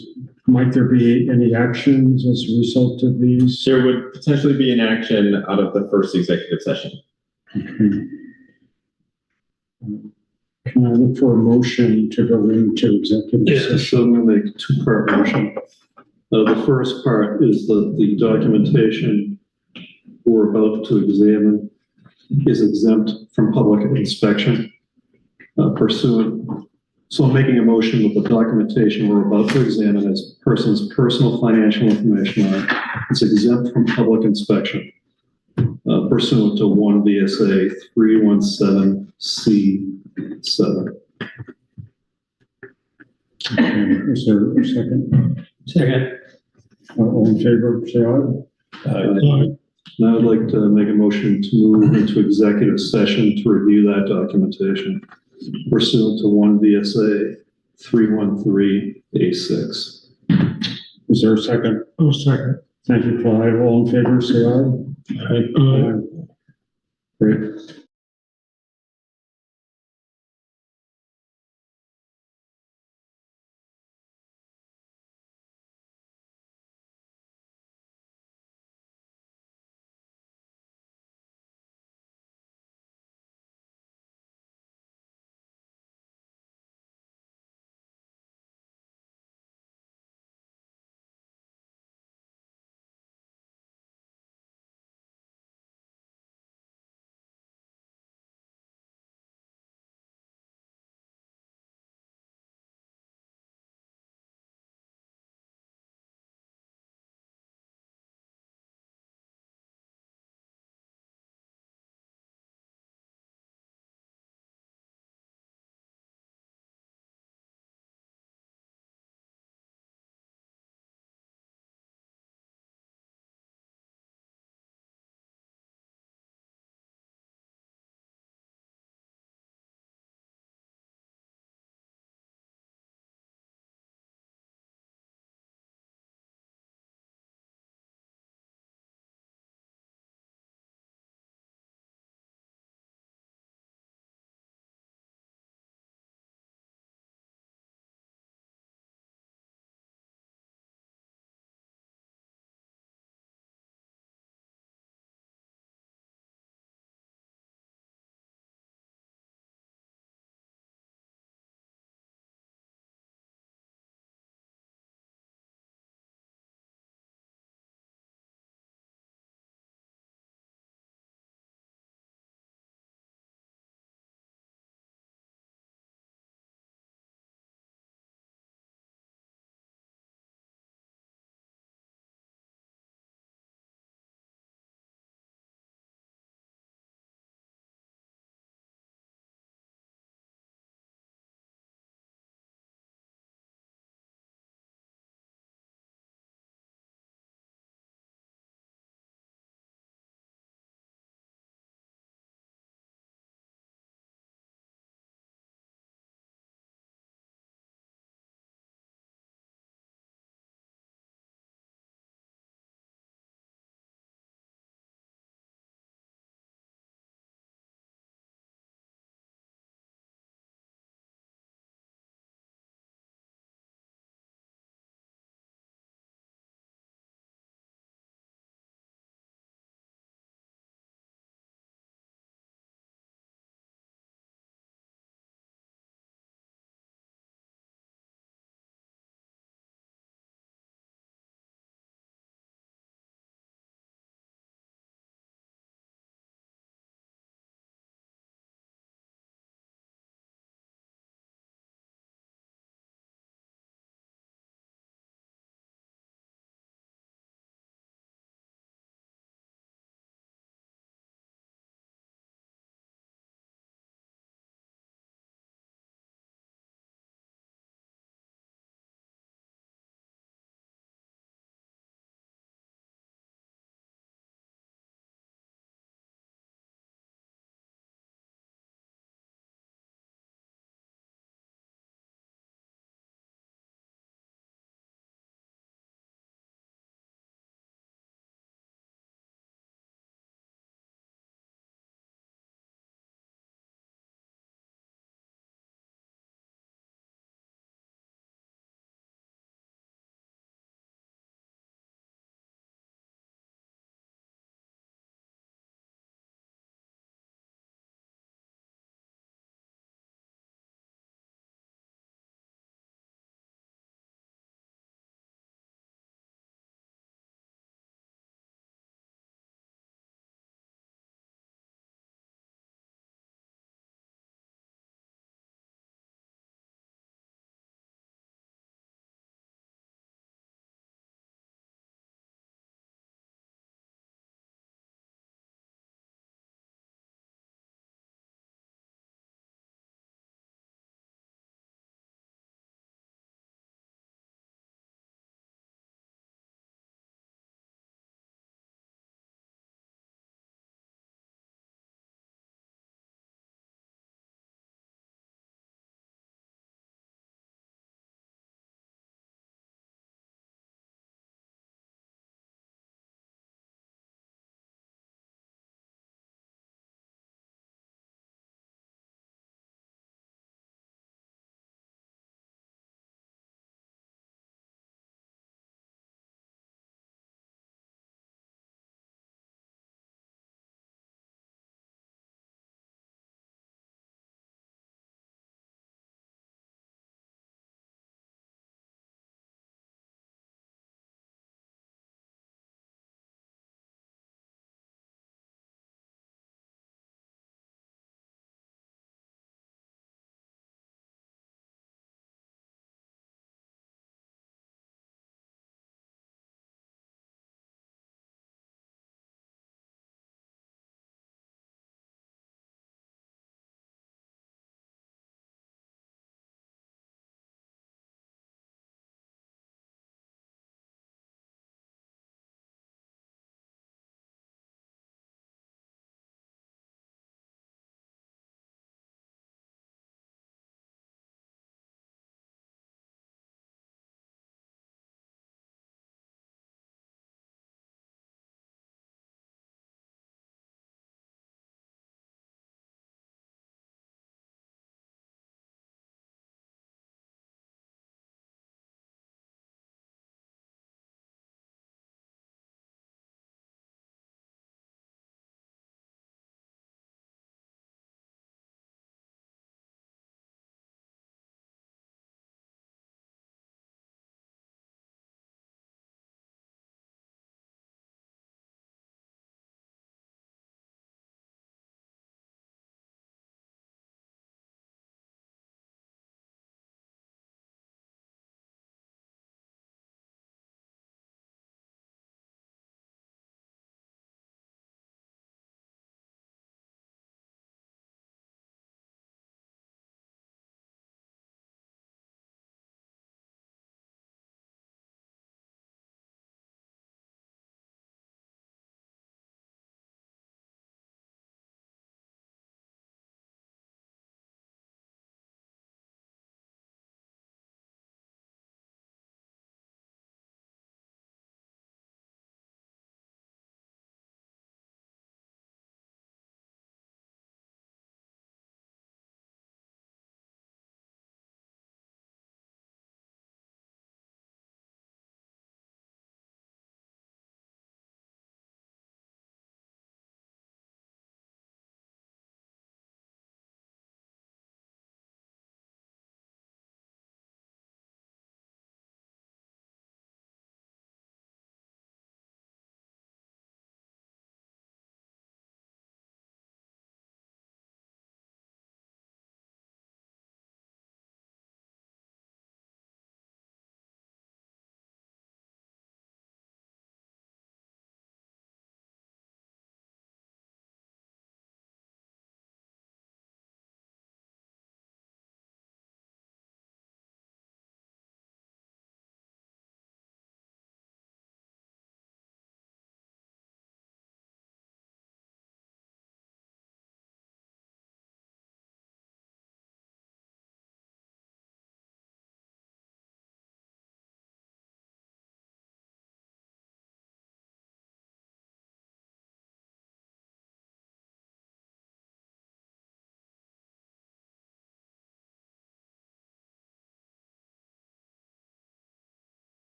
Might there be any actions as a result of these? There would potentially be an action out of the first executive session. Okay. Can I look for a motion to go into executive Yeah, session? so I'm gonna make a two-part motion. The first part is the documentation we're about to examine is exempt from public inspection pursuant. So I'm making a motion that the documentation we're about to examine as person's personal financial information is exempt from public inspection pursuant to 1 V.S.A. 317C7. Okay, is there a second? Second. All in favor, say aye. Now I'd like to make a motion to move into executive session to review that documentation pursuant to 1 V.S.A. 313A6. Is there a second? Oh, second. Thank you, Clive. All in favor, say aye. Aye. Great.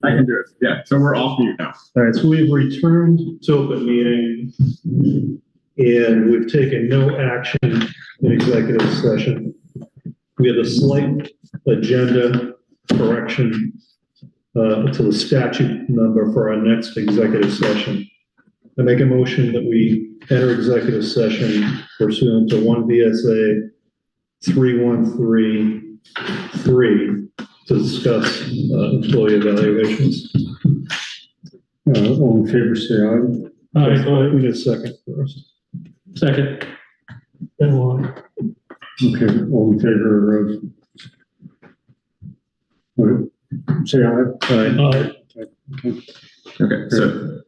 I can do it. Yeah, so we're off mute now. All right, so we've returned to open meeting and we've taken no action in executive session. We have a slight agenda correction to the statute number for our next executive session. I make a motion that we enter executive session pursuant to 1 V.S.A. 3133 to discuss employee evaluations. All in favor, say aye. We need a second first. Second. Then one. Okay, all in favor of, say aye. All right. Okay, so